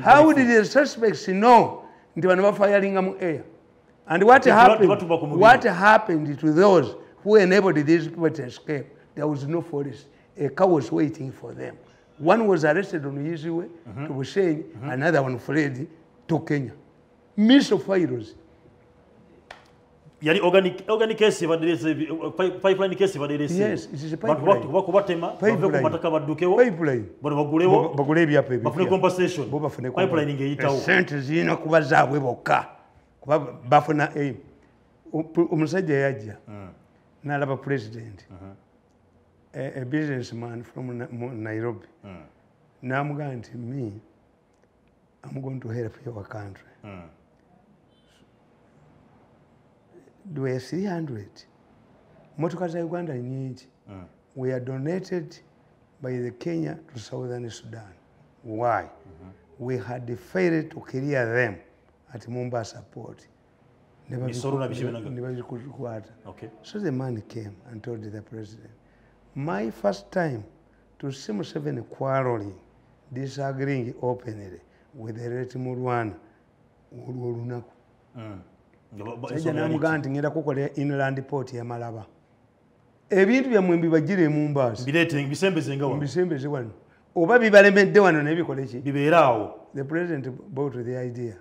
How did the suspects know they were firing them air? And what happened to those who enabled these people to escape? There was no forest. A car was waiting for them. One was arrested on his way to Bushenyi, another one fled to Kenya. Misophiles. Yani organic case pipeline case baderese. Yes, it is a pipeline. Kubatema kumataka badukewo. Pipeline. Bano bagulewo. Bagule byapa ebyo. Bafune compensation. Pipeline ngeyitawo. Sente zina kubazaabwe bokka. Kuba bafuna omusajja yajja. N'alaba president. A businessman from Nairobi. N'amugamba nti me, I'm going to help your country. There were 300. Motoka za Uganda nyingi were donated by the Kenya to Southern Sudan. Why? We had failed to clear them at Mombasa port. Okay. So the man came and told the president, my first time to see Museveni quarreling, disagreeing openly with the late Murwana, Sajja n'amugamba nti ngenda kukolera inland port ya Malaba. ebintu byammwe mbibagire mu mbaasi bisembeze wano oba bibalemedde wano nebikole ki bibeeraawo. The president bought the idea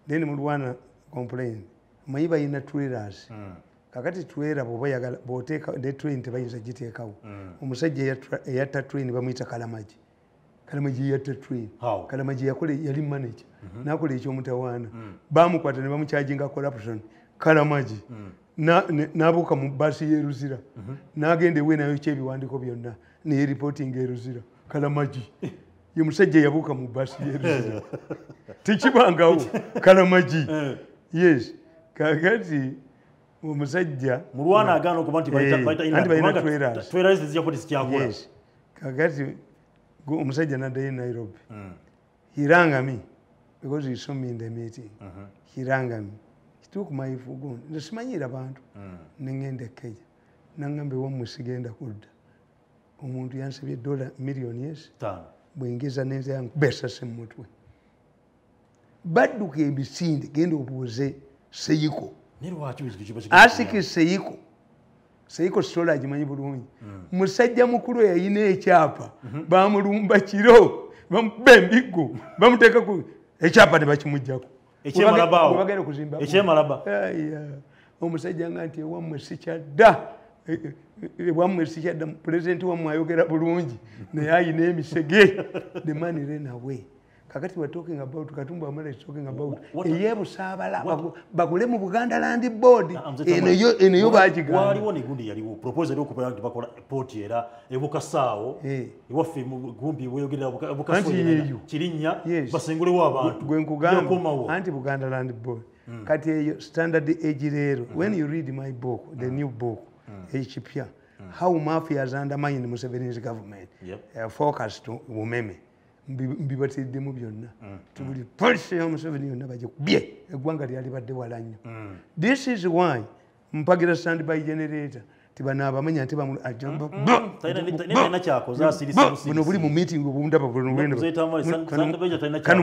then mulwana complain manyi balina trailers kakati trailer bwoba yagala bwoteeka ne train tebayinza giteekawo omusajja eyatta train bamuyita kalamaji yatta train kalamaji yali manager nakola ekyomutawaana bamukwata ne bamukyajinga corruption kalamaji n'abuuka mu bbaasi y'eruzira n'agenda ewe nayo kyebiwandiiko byonna naye reporting eruzira kalamaji ye musajja yabuuka mu bbaasi y'eruzira tekibangawo kalamaji yes kakati omusajja mulwana agaana okuba nti yes kakati omusajja n'addayo Nairobi he rang me because he saw me in the meeting he rang me took my phone nsimanyira abantu nengenda Kenya nangambe wammwe sigenda kudda omuntu yansabye $1 million bwengeza nenze yangu besase mu mutwe badduka ebisinde genda obuuze Seiko asiki Seiko sola agimanyi bulungi musajja mukulu yayina ekyapa bamulumba kiro bamubba embigo bamuteeka ku ekyapa ne bakimuggyako ekyemalaba omusajja nga nti ewammwe sikyadda pulezidenti wammwe ayogera bulungi naye ayina emisege the man ran away kakati we're talking about Katumba Amala is talking about eyebusaabala bagule mu Buganda Land Board eno bagiga waliwo ne gundi yaliwo proposal okukola nti bakola port era ebukasaawo ewaffe mu gumbi weyogerera bukasaawo kirinnya basengulewo abantu gwe nkugamba anti Buganda Land Board kati eyo standard age leero when you read my book the new book ekipya how mafia has undermined Museveni's government focus to Umeme mbibateddemu byonna tubuli polisi ya Museveni yonna bagikubye eggwanga lyali badde wala nnyo this is why mpagira standby generator tibanaabamanya nti buno buli mu meeting obundaba kano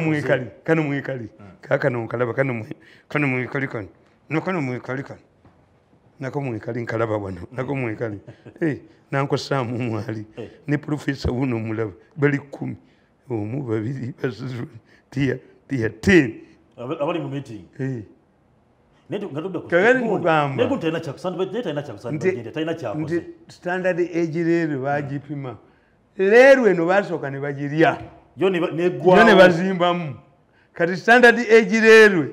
mwekali kakano nkalaba kano mwekali kano nako mwekali nkalaba wano nako mwekali nankosaamu mwali ne profesa wuno mulaba bali 10 omu babiri basuzulu tia 10 abali mu meeting nti standard age leero bagipima leero eno basooka ne bagirya yo ne bazimbamu kati standard age leero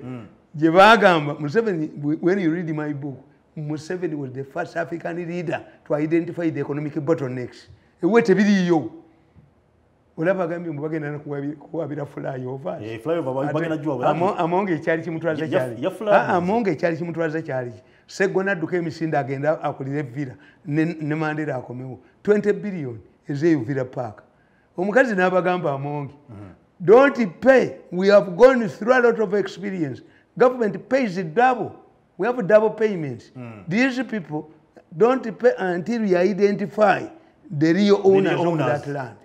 gye bagamba Museveni when you read my book Museveni was the first African leader to identify the economic bottlenecks ewe tebiriyo olaba gambye mubagenda kuwabira flyover amonga ekyali kimutwaza kyali amonga ekyali kimutwaza kyali Seggona adduka emisinde agenda akulira evira ne Mandela akomewo 20 billion ezeyo Villa Park omukazi n'abagamba amonge don't pay we have gone through a lot of experience government pays double we have double payments these people don't pay until you identify the real owners of that land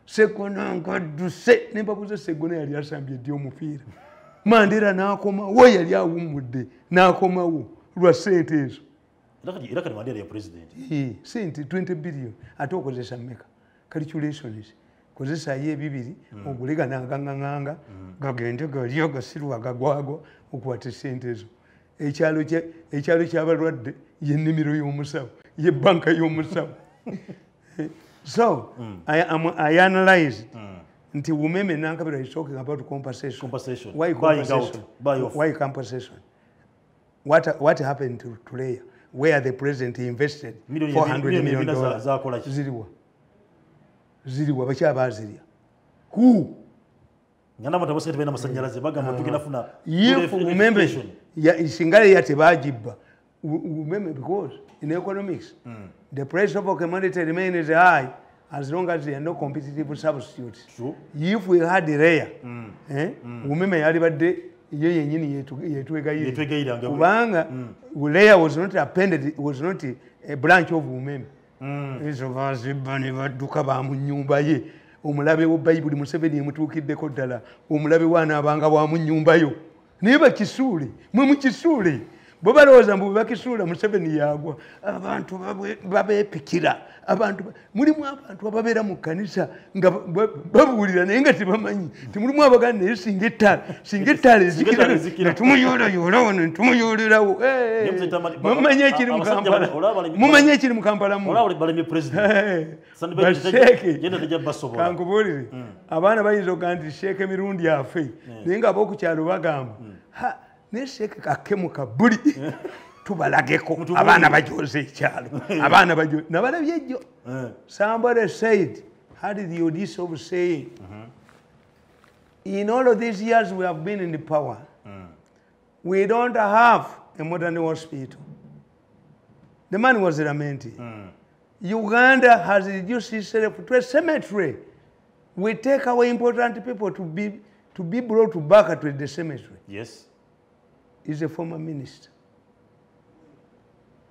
Seggona ngaduse nembabuze Seggona yali asambye ddi omupiira Mandela n'akomawo yali awummudde n'akomawo lwa sente ezo era kati Mandela ya president sente 20 billion ate okozesa mmeka calculations kozesayo ebibiri ogulega n'agaŋŋaŋŋanga gagende galyo gasirwa gagwagwa okukwata sente ezo ekyalo ky'abalwadde y'ennimiro y'omusawo ye banka y'omusawo So I analyzed nti Umeme Nankabira is talking about compensation. Why compensation? Why compensation? What happened to Leah where the president invested $400 million? Ziriwa bakyabazirya. Who? If Umeme singale yatebagibba Umeme because in economics the price of a commodity remains high as long as there are no competitive substitutes. If we had the rare Umeme yali badde ye yennyini yetwegayirira kubanga Leah was not appended, was not a branch of Umeme. Ezo bazibba ne badduka ba mu nnyumba ye omulabe wa Bayibuli Museveni emutuukiddeko ddala omulabe waanaabanga bwa mu nnyumba yo naye bakisuule mwe mukisuule bo balowooza mbu bakisuula Museveni yagwa abantu babeepikira abantu mulimu abantu ababeera mu kkanisa nga babuulira naye nga tebamanyi timulimu abaganda naye singa ettaala ezikira tumuyoolayoola wano netumuyoolererawo mumanyi ekiri mu Kampala mumanyi ekiri mu Kampala kankubuulire abaana bayinza okuga nti Sheeke Mirundi afe naye nga ab'okukyalo bagamba naye Sheeke kakemuka buli tubalageko abaana bajooza ekyalo abaana bajooza nabalabye ejjo somebody said had the audience of saying in all of these years we have been in the power we don't have a modern hospital. The man was lamenting. Uganda has reduced itself to a cemetery. We take our important people to be brought back to the cemetery. Yes. He's a former minister.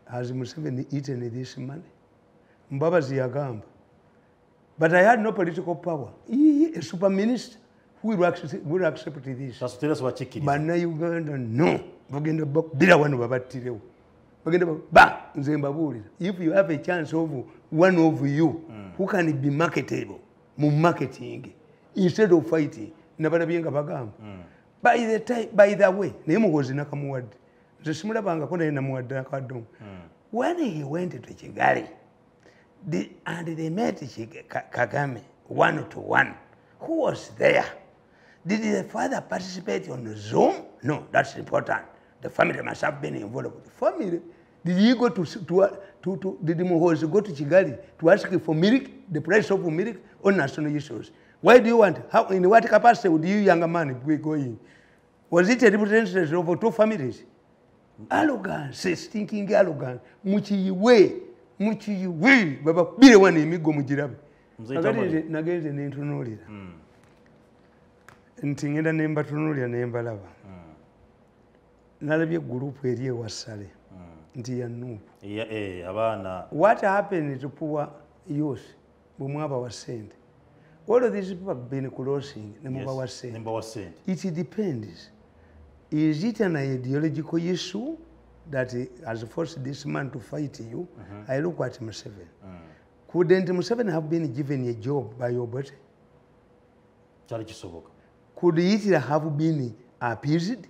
Has Museveni eaten this money? Mbabazi yagamba. But I had no political power. A super minister who will accept this. But Uganda, no. Bagenda bila wano babattirewo. Bagenda ba nze mbabuulira. If you have a chance of one of you who can be marketable mu marketing instead of fighting nabalabye nga bagamba. By the way, naye muhozi nakamuwadde. Nze simulabangako naye namuwadde akaddomo. When he went to Kigali and they met Kagame 1-to-1, who was there? Did the father participate on the Zoom? No, that's important. The family must have been involved with the family. Did he go did Muhozi go to Kigali to ask for milk, the price of milk, or national issues? Why do you want? How, in what capacity would you, younger man, be going? Was it a representative of two families? Arrogance, stinking arrogance. Muchiwe, baba bire wani imigo mujirabe. Nagenze n'entunuulira. Nti ngenda ne mbatunuulira ne mbalaba. Nalabye gurupu eri ewasale nti ya Nuupu. Abaana. What happened to poor youth bumwaba wa sente? All of these people have been crossing ne muba wa sente. It depends. Is it an ideological issue that has forced this man to fight you? I look at Museveni. Couldn't Museveni have been given a job by Obote? Could Hitler have been appeased?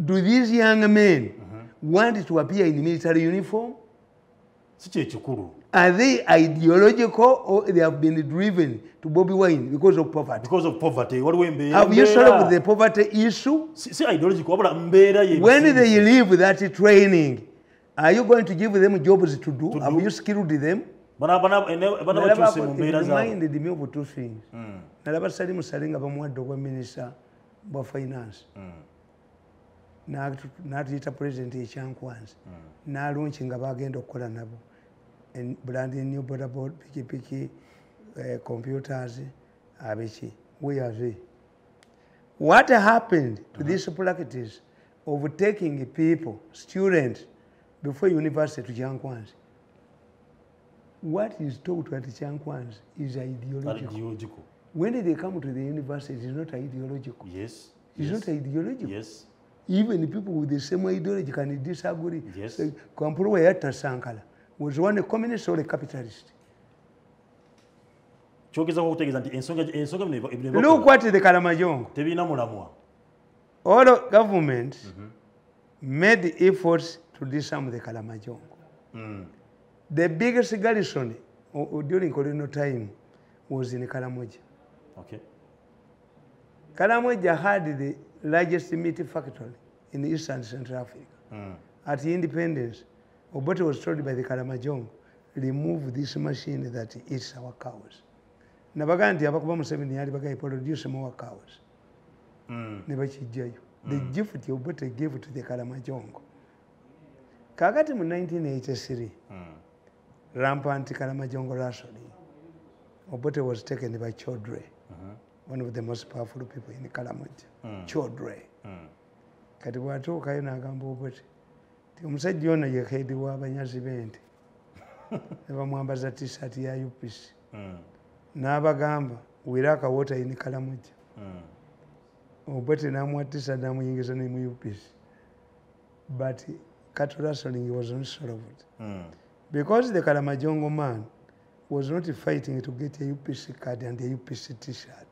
Do these young men want to appear in military uniform? Are they ideological or they have been driven to Bobby Wine because of poverty? Because of poverty. Have you solved the poverty issue? When they leave that training, are you going to give them jobs to do? Have you skilled them? It reminded me of two things. Nalabasali musalinga bamuwadde obwa minister bwa finance. N'atuyita president ekyankwanzi. N'alunchi nga bagenda okukola nabo. Branding new border board, piki, computers, abeki. Where are they? What happened to these practices of taking people, students, before university to Chankwanzi? What is taught at Chankwanzi is ideological. When they come to the university, it is not ideological. Yes. It's not ideological. Yes. Even the people with the same ideology can disagree. Yes. Kampala Yatta Sankara was one a communist or a capitalist. Look what the Kalamajong. All governments made efforts to disarm the Kalamajong. The biggest garrison during colonial time was in Karamoja. Okay. Karamoja had the largest meat factory in East and Central Africa. At the independence, Obote was told by the Kalamajong, remove this machine that eats our cows. Nabaganti abakuba Museveni yali bagai produce more cows. The gift Obote gave to the Kalamajong. Kakati in 1983, rampant Kalamajong rationing. Obote was taken by Chodre, one of the most powerful people in Kalamoja. Chodre. Kati bwatuukayo n'agamba Obote ti omusajja ono ye heedi w'abanyazi b'ente ne bamwambaza t-shirt ya UPC n'abagamba wira akawota in Kalamoja Obote namwatisa namuyingiza ne mu UPC. But cattle rustling was not solved. Because the Kalamajongo man was not fighting to get a UPC card and a UPC t-shirt.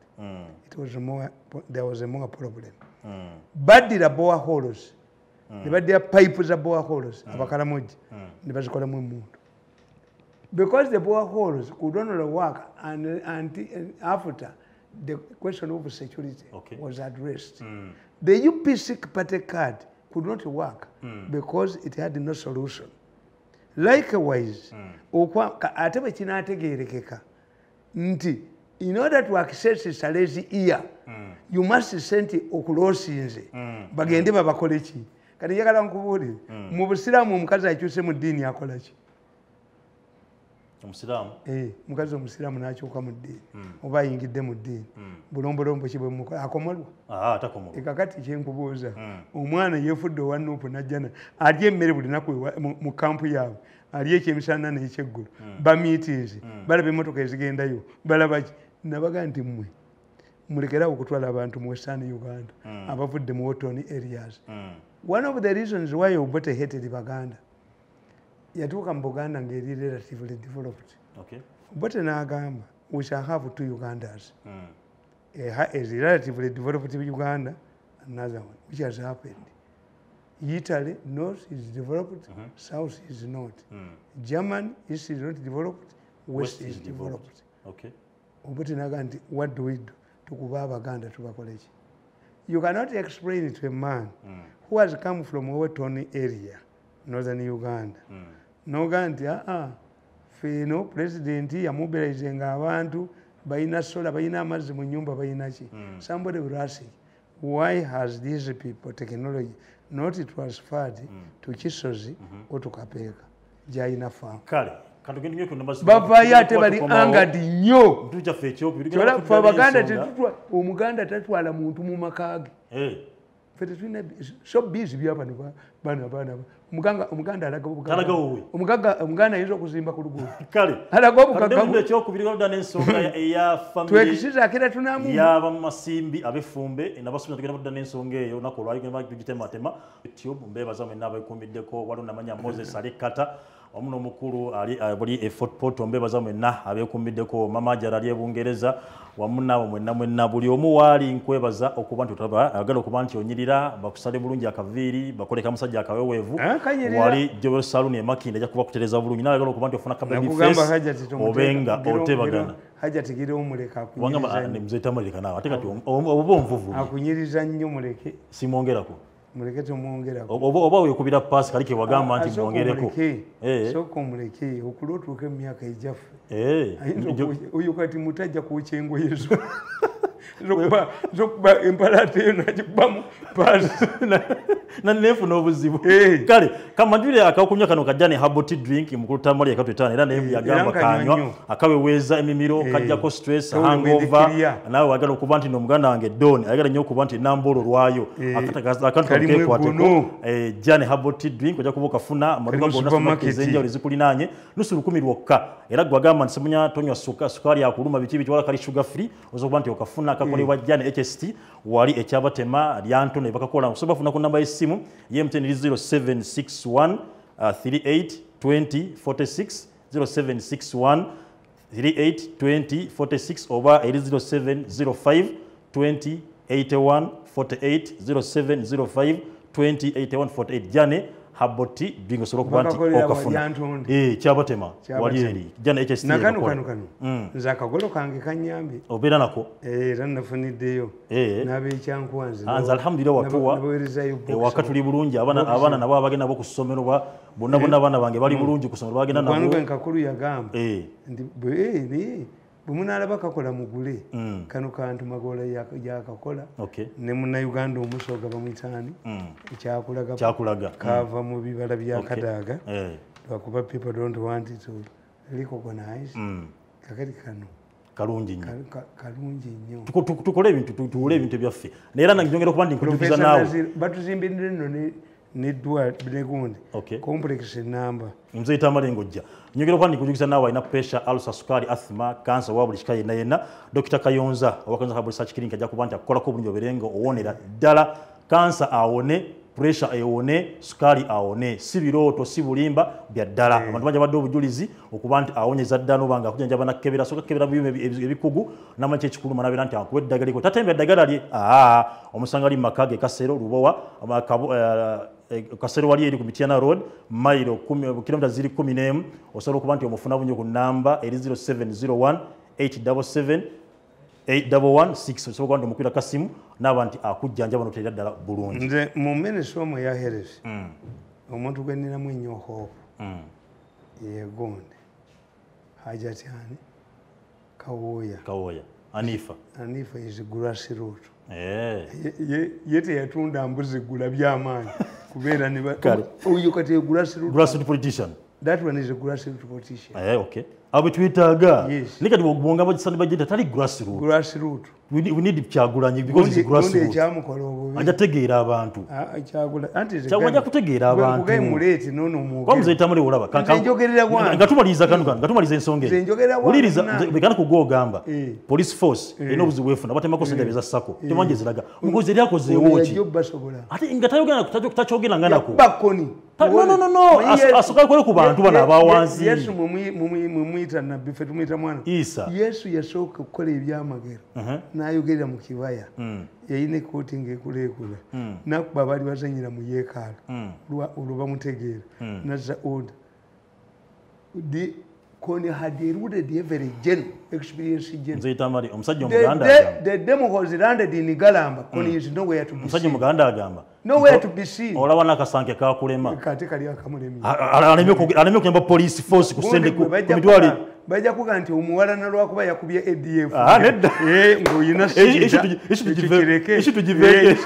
It was more, there was a more problem. Badira boa holes. Ne badira pipes za boa holes. Abakalamoji. Ne bazikola mu muntu. Because the boa holes could not work and after the question of security was addressed. The UPC party card could not work because it had no solution. Likewise, ate bwe kinaategeerekeka nti in order to access Salezi ear, you must send okulosinze bagende babakole ki. Kati njagala nkubuulire mu busiraamu omukazi akyuse mu ddiini akola ki? Omusiraamu? Mukazi omusiraamu n'akyuka mu ddiini oba ayingidde mu ddiini bulombolombo ki bwe mukola akomolwa? Takomolwa. Kakati kyenkubuuza omwana yeefudde owa Nuupu n'ajjana alya emmere buli naku mu kampu yaabwe alya ekyemisana n'ekyeggulu bamiitinzi balaba emmotoka ezigendayo balaba ki nabaga nti mmwe mulekerawo okutwala abantu mu Western Uganda abavudde mu Wotoni areas. One of the reasons why Obote hated Baganda yatuuka mu Buganda ng'eri relatively developed. Obote n'agamba we shall have two Ugandas. A relatively developed Uganda, another one, which has happened. Italy, north is developed, south is not. Germany, east is not developed, west is developed. Obote n'agamba nti what do we do? Tukuba Abaganda tubakole ki? You cannot explain it to a man who has come from Wotoni area, northern Uganda. Noga nti feno president yamobilizinga abantu bayina sola bayina amazzi mu nyumba bayina ki. Somebody will ask, why has these people technology not transferred to Kisozi or to Kapeka gyayina farm? Bavaayo ate bali angadi nnyo. Fe Abaganda Omuganda tatwala muntu mu maka ge. Ffe tetulina so busy byabano baana Omuganda alaga Obuganda. Omuganda ayinza okuzimba ku luguudo. Alaga Obuganda ekyokubirira n'ensonga eya family. Twekisiza akira tunamu. Yaba mu Masimbi abefumbe n'abasomesa tugenda kudda n'ensonga eyo naku olwali genda tugitematema. YouTube mbeebaza mwenna abeekuumbiddeko waliwo namanya Moses Alekata. Omuno mukulu ali Fort Portal mbeebaza mwenna abeekuumbiddeko Mama Ajara ali Bungereza wamu nabo mwenna buli omu waali nkwebaza okuba nti agala okuba nti onyirira bakusale bulungi akaviiri bakoleka musajja akaweweevu wali Joel Saloon emakinde ajja kuba kutereza bulungi nawe agala okuba nti ofuna kababy face obenga otebagana haja tigire omuleka akunyiriza wangamba ne mzee Tamaleka nawe ate kati obo nvuvu akunyiriza nnyo muleke simongerako muleke tumwongerako oba wekubira paasi kalike wagamba nti mwongereko soko muleke okulotuuka emyaka ejaffe oyo kati mutajja kuwuka engoye zokuba empalateyo nagikubamu paasi nanefuna obuzibu kale kamanjule akakunywa kano kajja ne herbal tea drink mukulu Tamale yakatwetana era naye yagamba kanywa akaweweeza emimiro kajjako stress hangover nawe wagala okuba nti n'omuganda wange Don ayagala nnyo okuba nti nambolo lwayo akantukekwateko jane herbal tea drink ojja kuba okafuna amaduka gonna supermarket enjawulo zikulinaanye nusu 10 lwokka era gwagamba nti simunya tonywa sukali yakuluma biki wala kali sugar free ozo kuba nti okafuna akakolebwa jane HST wali ekyabatema lyanto ne bakakola osobola kufuna ku namba y'essimu y'MTN 0761 38 20 46 0761 38 20 46 oba 0705 20 81 48 0705 20 81 48 jane haboti bingo solo kubanti okafuna kyabatema wali eri jana HST nakano nzakagolo kange kanyambi obera nako era nafuniddeyo nabe kyankwanze anza alhamdulillah watuwa wakatuli bulungi abana nabo abagenda bo kusomero bonna abana bange bali bulungi kusomero bagenda nabo kwanu nkakulu yagamba ndi bumunala bakakola mugule kano kantu magola yakakola ne muna Uganda omusoga bamwitani kyakulaga kava mu bibala bya kadaga lwakuba people don't want it to recognize kakati kano kalungi nnyo tukole ebintu tuule ebintu byaffe neera nanjongera okuba ndi nkujukiza naawe batuzimbire nno neddwa Benegundi complex number mzee Tamale ngojja nyogera kwandi kujugiza nawe ina pressure ulcer sukari asthma cancer wa buli kikaye na Dr. Kayonza wakanza habuli search clinic ajja kubanja kukola ko bulungi oberengo owonera ddala cancer awone pressure ewone sukari awone si biroto si bulimba bya ddala abantu banja badde obujulizi okubanti awonyeza ddala obanga kujanja bana kebera soka kebera biyume ebikugu namache kikulu manabera nti akuwe ddagala liko tatembe ddagala li omusanga ali makage kasero lubowa kasero wali eri ku Mitiana Road mailo 10 kilomita ziri 10 osobola okubanti omufuna bunyo ku namba 0701 877 811 so kwando mukira kasimu n'abantu akujjanja bano tera ddala bulungi nze mu ministry omwe ya health omuntu gwenina mu nnyo hope yegonde hajatani kawoya Anifa is grassroot yete yatunda mbuzi gula byamaanyi kubeera ne uyu kati grassroot politician. That one is a grassroots politician. Okay. Abe twitaga. Nika dibonga abajisani bagenda tali grassroots. Grassroots. We need Kyagulanyi because it's grassroots. Ajategeera abantu. Kyagula. Anti ze. Kyagula kutegeera abantu. Kugai muleti nono muge. Kwa mzee Tamale olaba. Njogerera gwange. Ngatumaliza kanu kan. Ngatumaliza ensonge. Njogerera gwange. Uliriza bekana kugogamba. Police force enobuzi wefuna batema senda beza sako. Temanje ziraga. Mugozi lyako zewochi. Ati ngatayogera kutachogera nganako. Bakoni. No. Asuka kwele ku bantu bana abawanzi. Yesu mumwita na bife tumwita mwana. Yesu yashoka kukola ebyamagero. Nayogerera mu kibaya. Yayine coating ekulekula. Nakuba bali bazanyira mu yekala. Oluba mutegeera. Naza order. Kone had rooted the very gen experience gen. Mzee Tamale omusajja Muganda. The demo was landed in Galamba. Kone is nowhere to be seen. Omusajja Muganda agamba. Nowhere to be seen. Olaba nakasanke ka kulema. Kati kali akamulemi. Anemye kuyamba police force kusende ku mitwali. Bajja kuga nti omuwala nalwakuba yakubye ADF. Nedda. Ngoyina sijja. Ishi tujiveke.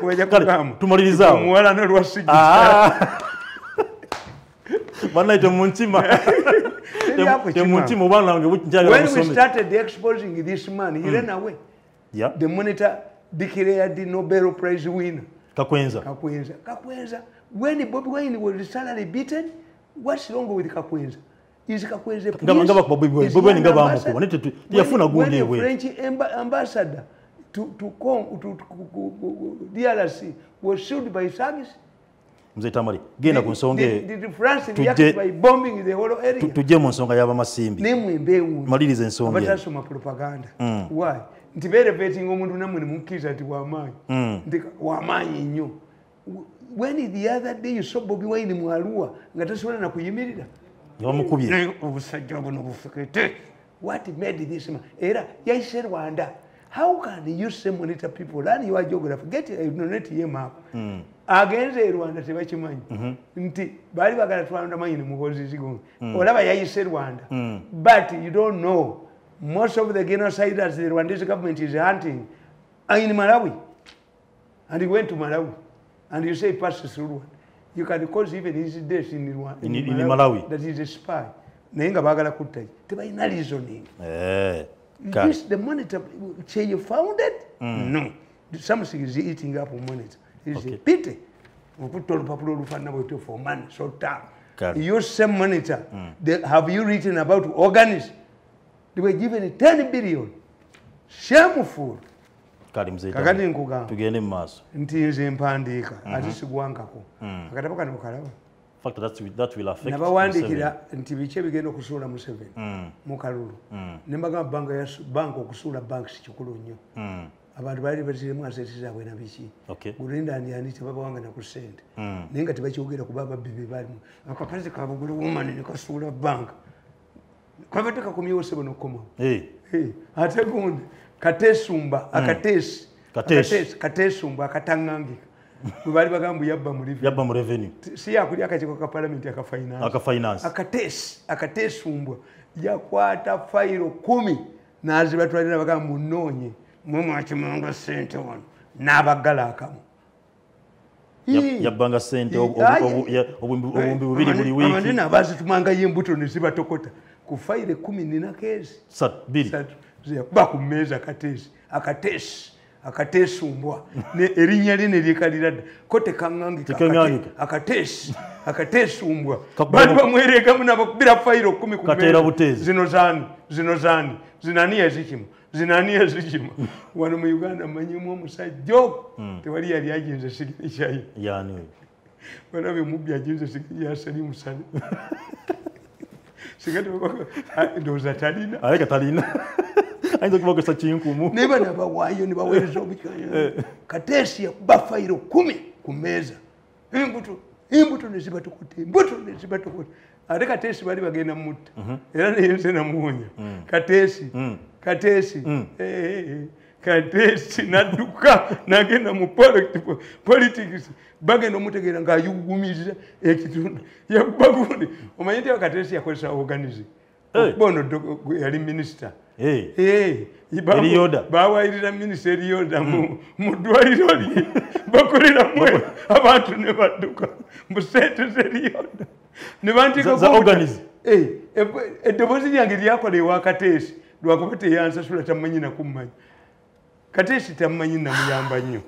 Bajja kugamba. Tumaliriza. Omuwala nalwasijja. Banaito muntima. When we started exposing this man, he ran away. Yeah. The monitor declared the Nobel Prize winner. Kakwenza. When Bobby Wine was salary beaten, what's wrong with Kakwenza? Is Kakwenza when the French ambassador to come to DRC was shot by service? Mzee Tamale genda ku nsonge tujje mu nsonga y'abamasimbi maliriza ensonga abatasoma propaganda why nti berepeting omuntu namwe mukiza ati wamaanyi nti wamaanyi nnyo when the other day you saw Bobby Wine mu Arua nga tasobola na kuyimirira yamukubye obusajja buno bufekete what made this man era yaise Rwanda. How can you say monitor people learn your geography get a donate ye map agenze Rwanda tebakimanyi nti bali bagala twanda manyi mugozi zigo olaba yayise Rwanda but you don't know most of the genociders the Rwandese government is hunting in Malawi and he went to Malawi and you say passes through Rwanda you can cause even his death in Rwanda in Malawi that is a spy nayenga bagala kutta tebayina reasoning this the monitor you found it no something is eating up on monitor. Is a pity. We put all the for money, so down. You same monitor. Have you written about organs? They were given 10 billion. Shameful. Kakati nkugamba. Tugende maso. Nti nze mpandika ati sigwankako. Akatapaka nokalaba. Fact that will affect. Nabawandikira nti biche bigenda okusuula mu 7 mu kalulu. Nembagamba banka okusuula banks kikulu nnyo. Abantu bali baziremu aseti zaabwe na biki gulinda ani tebabawanga na kusente naye nga tebakyogera kuba ababbi balimu akapazi kabugula woman ne kasuula banka kabadde kakomyewo sebo n'okukomawo ate gundi katesumba katesumba akatangangika bwe bali bagamba yabba mu revenue si yakuli akakiko ka parliament aka finance akatesumbwa yakwata fayiro 10 nazibatwalira bagamba munoonye mumachimanga sente wano nabagala akamu yabbanga sente obumbi bubiri buli wiki abandi nabazi tumanga yembuto nesiba tokota ku file 10 nina kezi 2 ba ku meza akatesi akateesumbwa erinnya lye ne lyekalira dda ko tekangangika akateesumbwa bali bamwereegamu nabakubira fayiro 10 ku mmeeza zino zaani zinani yazikima wano mu Uganda manyimu omusajja tewali yali ajinze sigiri kyayi wana bwe mubbi ajinze sigiri yasali musale sigati ndowooza talina ayinza okubagesa kinkumu naye bana bawaayo ne baweereza obukanya Kateesi yakuba fayiro 10 ku mmeeza embuto ne zibatukutte ate Kateesi bali bagenda mutta era naye nze namuwonya Kateesi nadduka nagenda mu politics bagenda omutegeera ng'ayugumiriza ekitundu yakuba gundi omanyi nti Kateesi yakozesa organism bono yali minisita bawayirira minisita eriyoda mu ddwaliro lye bakoleramu abantu ne badduka mu sente z'eriyoda ne banteekako eddoboozi lyange lyakola ewa Kateesi lwakuba teyansasula tamanyi nakummanyi Kateesi tamanyi namuyamba nnyo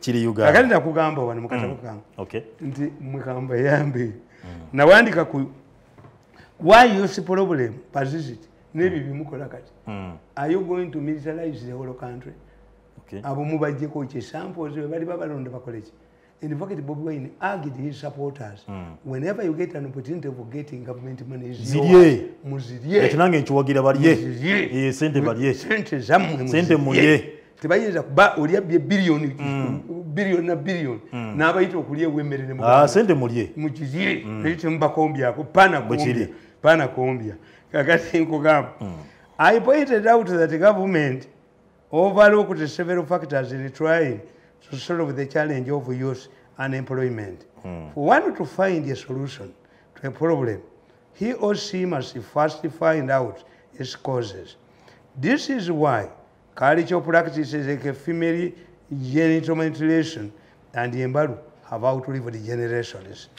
akati nakugamba wano mukatabo kange nti mukamba yambe nawandika ku why use problem persist nebyo bimukola kati are you going to militarize the whole country abo mubajjeko kyesamples bali babalonda bakoleki. In fact, Bobi Wine argued his supporters, whenever you get an opportunity of getting government money, tebayinza kuba olyabye billion n'abayita okulya ewemmerere mu kizire ekyo mubakombyako pana kombya kakati nkugamba. I pointed out that the government overlooked several factors in trying to solve the challenge of youth unemployment. For one to find a solution to a problem, he or she must first find out its causes. This is why cultural practices like female genital mutilation and Embalu have outlived generations.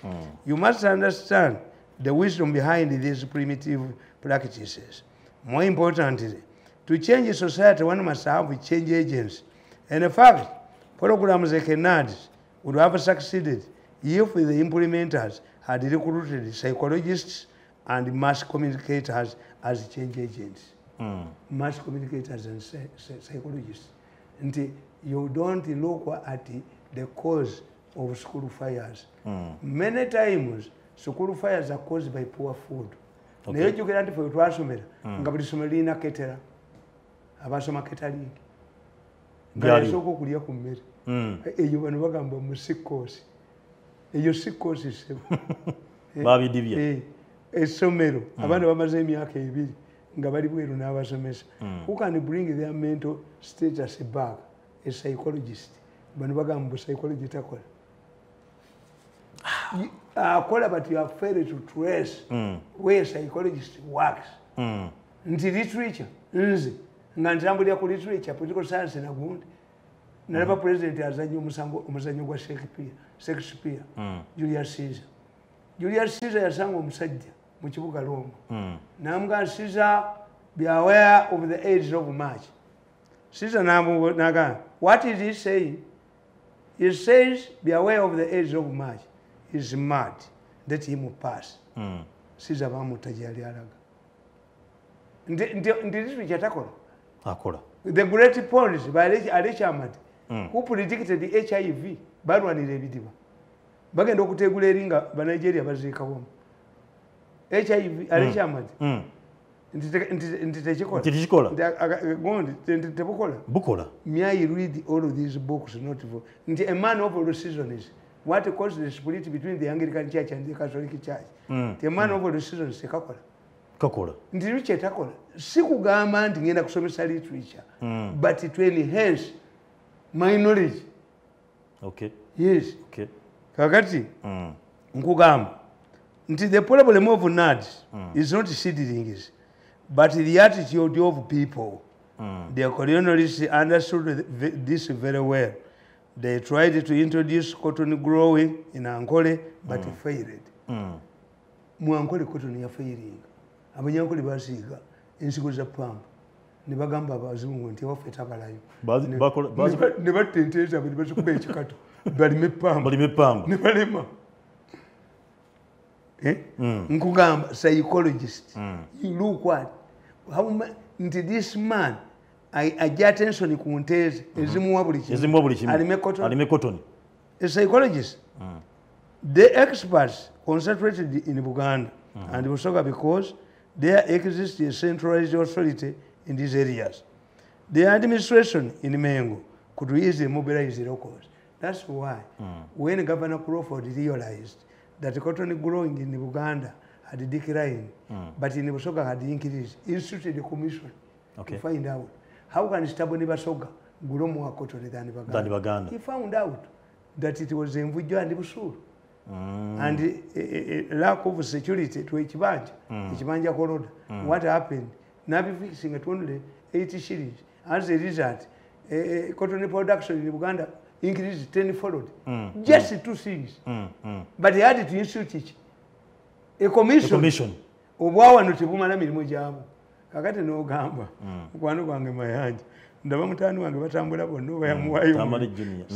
You must understand the wisdom behind these primitive practices. More importantly, to change society, one must have change agents. And in fact, programs like NADS would have succeeded if the implementers had recruited psychologists and mass communicators as change agents. Mass communicators and psychologists. And you don't look at the cause of school fires. Many times, school fires are caused by poor food. Naye jjukira nti ffe twasomera nga buli ssomero lirina ketera abasoma ketering nga yasooka okulya ku mmere eyo bano bagamba mu sikkoosi eyo sikkoosi sebo babidibya essomero abaana bamaze emyaka 2 nga bali bweru n'abasomesa. Who can bring their mental status back? A psychologist. Bano bagamba psychology takola but you have failed to trace where psychologist works. Nti literature, nze, nga ntambulira ku literature, political science na gundi. Nalaba president azanyi omuzanyo gwa Shakespeare, Julius Caesar. Julius Caesar yasanga omusajja mu kibuga Roma. Namuga Caesar, be aware of the age of March. Caesar naga, what is he saying? He says, be aware of the age of March. Is mad. Let him pass. Caesar bamuta gyali alaga. Ndi literature takola. The great poets by Alechiamad who predicted the HIV balwanira ebidiba. Bagenda okutegula eringa ba Nigeria baziikawo. HIV Alechiamad. Nti tekikola. Bukola. May I read all of these books not for nti a man of all seasons. What caused the split between the Anglican Church and the Catholic Church? The man of all the seasons kakola. Nti literature takola. Sikugamba nti ngenda kusomesa literature, but to enhance my knowledge. Okay. Yes. Okay. Kakati nkugamba nti the problem of NADS is not seedlings, but the attitude of people. The colonialists understood this very well. They tried to introduce cotton growing in Ankole, but failed. Mu Ankole cotton ya failing. Abanyankole basiga ensigo za pamba. ne bagamba abazungu nti waffe tabalayo ne batenteeza buli bazikuba ekikato balime ppamba ne balema nkugamba psychologist you look what nti this man ajja attention ku nteeze ezimuwa buli kimu alime cotton a psychologist the experts concentrated in Uganda and Busoga because there exists a centralized authority in these areas. The administration in Mengo could easily mobilize the locals. That's why when Governor Crawford realized that the cotton growing in Uganda had declined, but in Busoga had increased, he instituted a commission to find out how can stable Busoga grow more cotton than Baganda. He found out that it was Embuga and Busuru. And lack of security to Ekibanja Koroda. What happened? Nabi fixing at only 80 shillings. As a result, cotton production in Uganda increased tenfold. Just two things. But he had to institute a commission. Obwawa notibumala mirimu gyabo. Kakati no gamba. Kwano kwange mayanja. Ndaba mutani wange batambula bonna bayamuwayo. Tamale junior.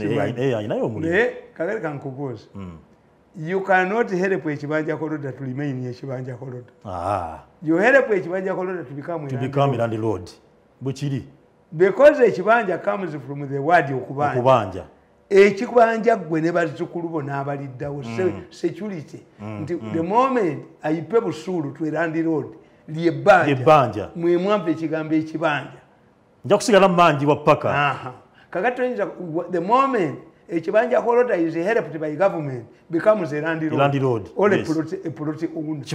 Inayo muli. Kakati kankukoza. You cannot help Ekibanja Koroda to remain in Ekibanja Koroda. You help Ekibanja Koroda to become a landlord. Buchiri. Because Ekibanja comes from the word Okubanja. Ekibanja gwe ne bazzukulu bonna abaliddawo security. The moment ayipe busulu to a landlord ly'ebbanja mwe mwampa ekigambo ekibanja. Nja kusigala manji wa paka. Kakati the moment Ekibanja Koroda is helped by government becomes a landlord. Or a plot owned.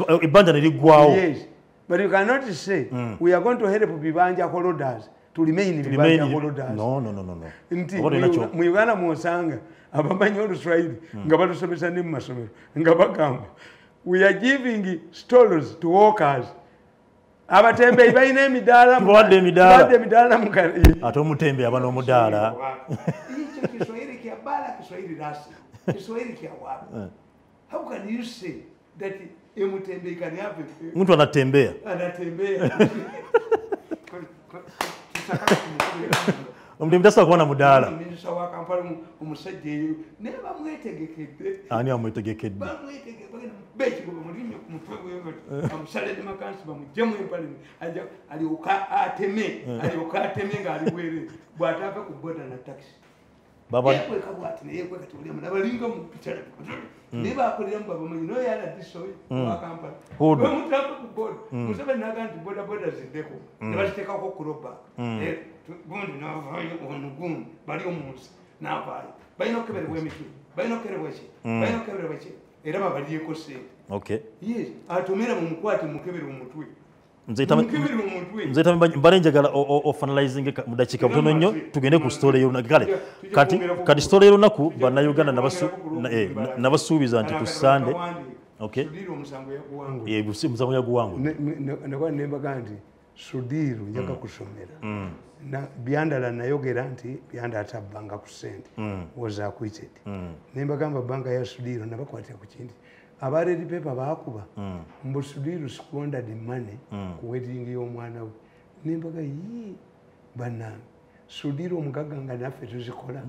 Yes. But you cannot say we are going to help Bibanja Korodas to remain in Bibanja Korodas. No. Mu Uganda mwosanga abamanyi Oluswahili nga balusomesa ne mu masomero nga bagamba we are giving stalls to workers. Abatembeeyi balina emidaala mukali. Ate omutembeeyi aba n'omudaala. Kiswahili kia bala, Kiswahili rasi, Kiswahili kia wapi. How can you say that emutembe can happen? Mtu anatembea. Omutembe tasa kuona mudala. Minister wa Kampala umusajje neba mwetegekede. Ani amwetegekede. Bamwetegekede bechi ko mulinyo kumutwe wewe. Amusale de makansi bamujemu empale. Aja ateme nga aliwere. Bwataka kuboda na taxi. Baba yekwe kabwati ne yekwe katulya nabalinga mu pichana niba akolera mbaba manyi no yala disoyi wa Kampala we mutaka ku boda musebe naganti boda zindeko nebashiteka ko kuroba gundi navayo onugun bali omunsi navayo bayino kebere wemiki bayino kebere wechi era babaliye ko se yes atumira mu mukwati mukebere umutwe nzeta mbarenjagala finalizing mudakika butono nnyo tugende ku story yo kale kati story yo naku bana Uganda nabasuubiza nti ku Sunday musango yaguwangu nakwa nembaga nti Sudiru njaga kusomera na byandala nayogera nti byanda atabbanga ku sente was acquitted nembagamba banka ya Sudiru nabakwatira ku kindi abaredi pepa bakuba mbusudiru squandered the money ku wedding y'omwana we nimbaga yi bana Sudiru omugaganga naffe tuzikola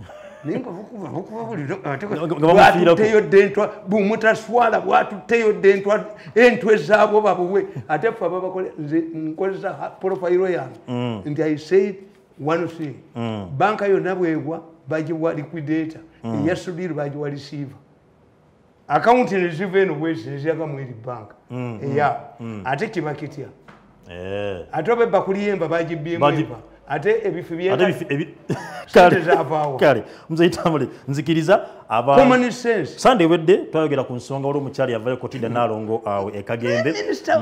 nimba vukuba buli teyo dentwa bumutaswala bwatu teyo dentwa entwe zabo babuwe ate fa babakole nkozesa profile yange nti I said one thing banka yonna bwegwa bagiwa liquidator ya Sudiru bagiwa receiver account in receive no way ziyaka mwiri bank ate kibakitia atobe bakuliyemba bagibiyemba ate ebifu byenda kale mzee Tamale nzikiriza aba common sense Sunday wedde twayogera ku nsonga olwo mukyali yavayo kotida nalongo awe ekagembe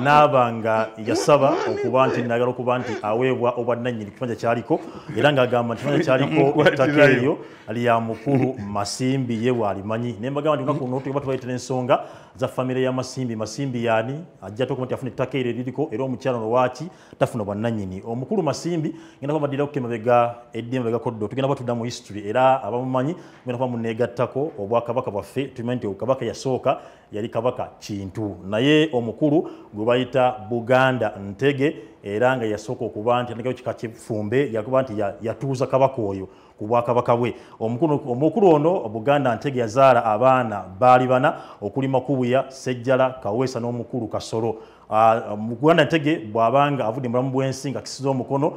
nabanga yasaba okuba nti nagala okuba nti aweebwa obwannanyini kifanja kyaliko era ngagamba nti kifanja kyaliko takeyo ali ya mukulu Masimbi ye walimanyi nembagamba nti ngako noto batu bayitene ensonga za family ya Masimbi yani ajja to kumati afune takeyo liliko era omukyalo no wachi tafuna obwannanyini omukulu Masimbi ngenda kwa badira okukema bega eddimu bega koddo tugenda batuda mu history era abamumanyi ngenda kwa munegattako tumalako obwakabaka bwaffe tumanyi nti kabaka yasooka yali kabaka Kintu naye omukulu gwe bayita Buganda Ntege era nga yasooka okuba nti atandikawo kika ky'Effumbe yakuba nti yatuuza kabaka oyo ku bwakabaka bwe. Omukulu ono Buganda Ntege yazaala abaana baali bana okuli Makubuya, Ssejjala, Kaweesa n'omukulu Kasolo. Buganda Ntege bw'abanga avudde mu bulamu bw'ensi nga akisiza omukono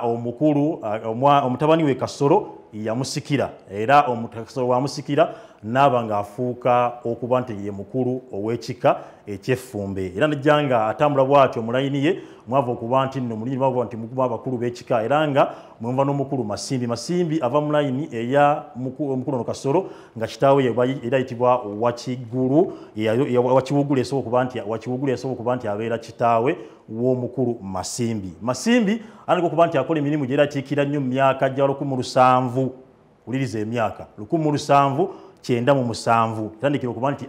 omukulu omutabani we Kasolo yamusikira era Kasolo wamusikira n'aba ng'afuuka okuba nti ye mukulu ow'ekika eky'Effumbe era najjanga atambula bw'atyo mulayini ye mwava okuba nti nno mulini mwava nti mukuba abakulu b'ekika era nga mwumva n'omukulu Masimbi ava mu layini eya omukulu ono Kasolo nga kitaawe era ayitibwa Wakiwugulu esobola okuba nti abeera kitaawe w'omukulu Masimbi anako okuba nti akola emirimu gy'erakiikira nnyo mu myaka gya 1700 uliriza emyaka 1797 tandikira okuba nti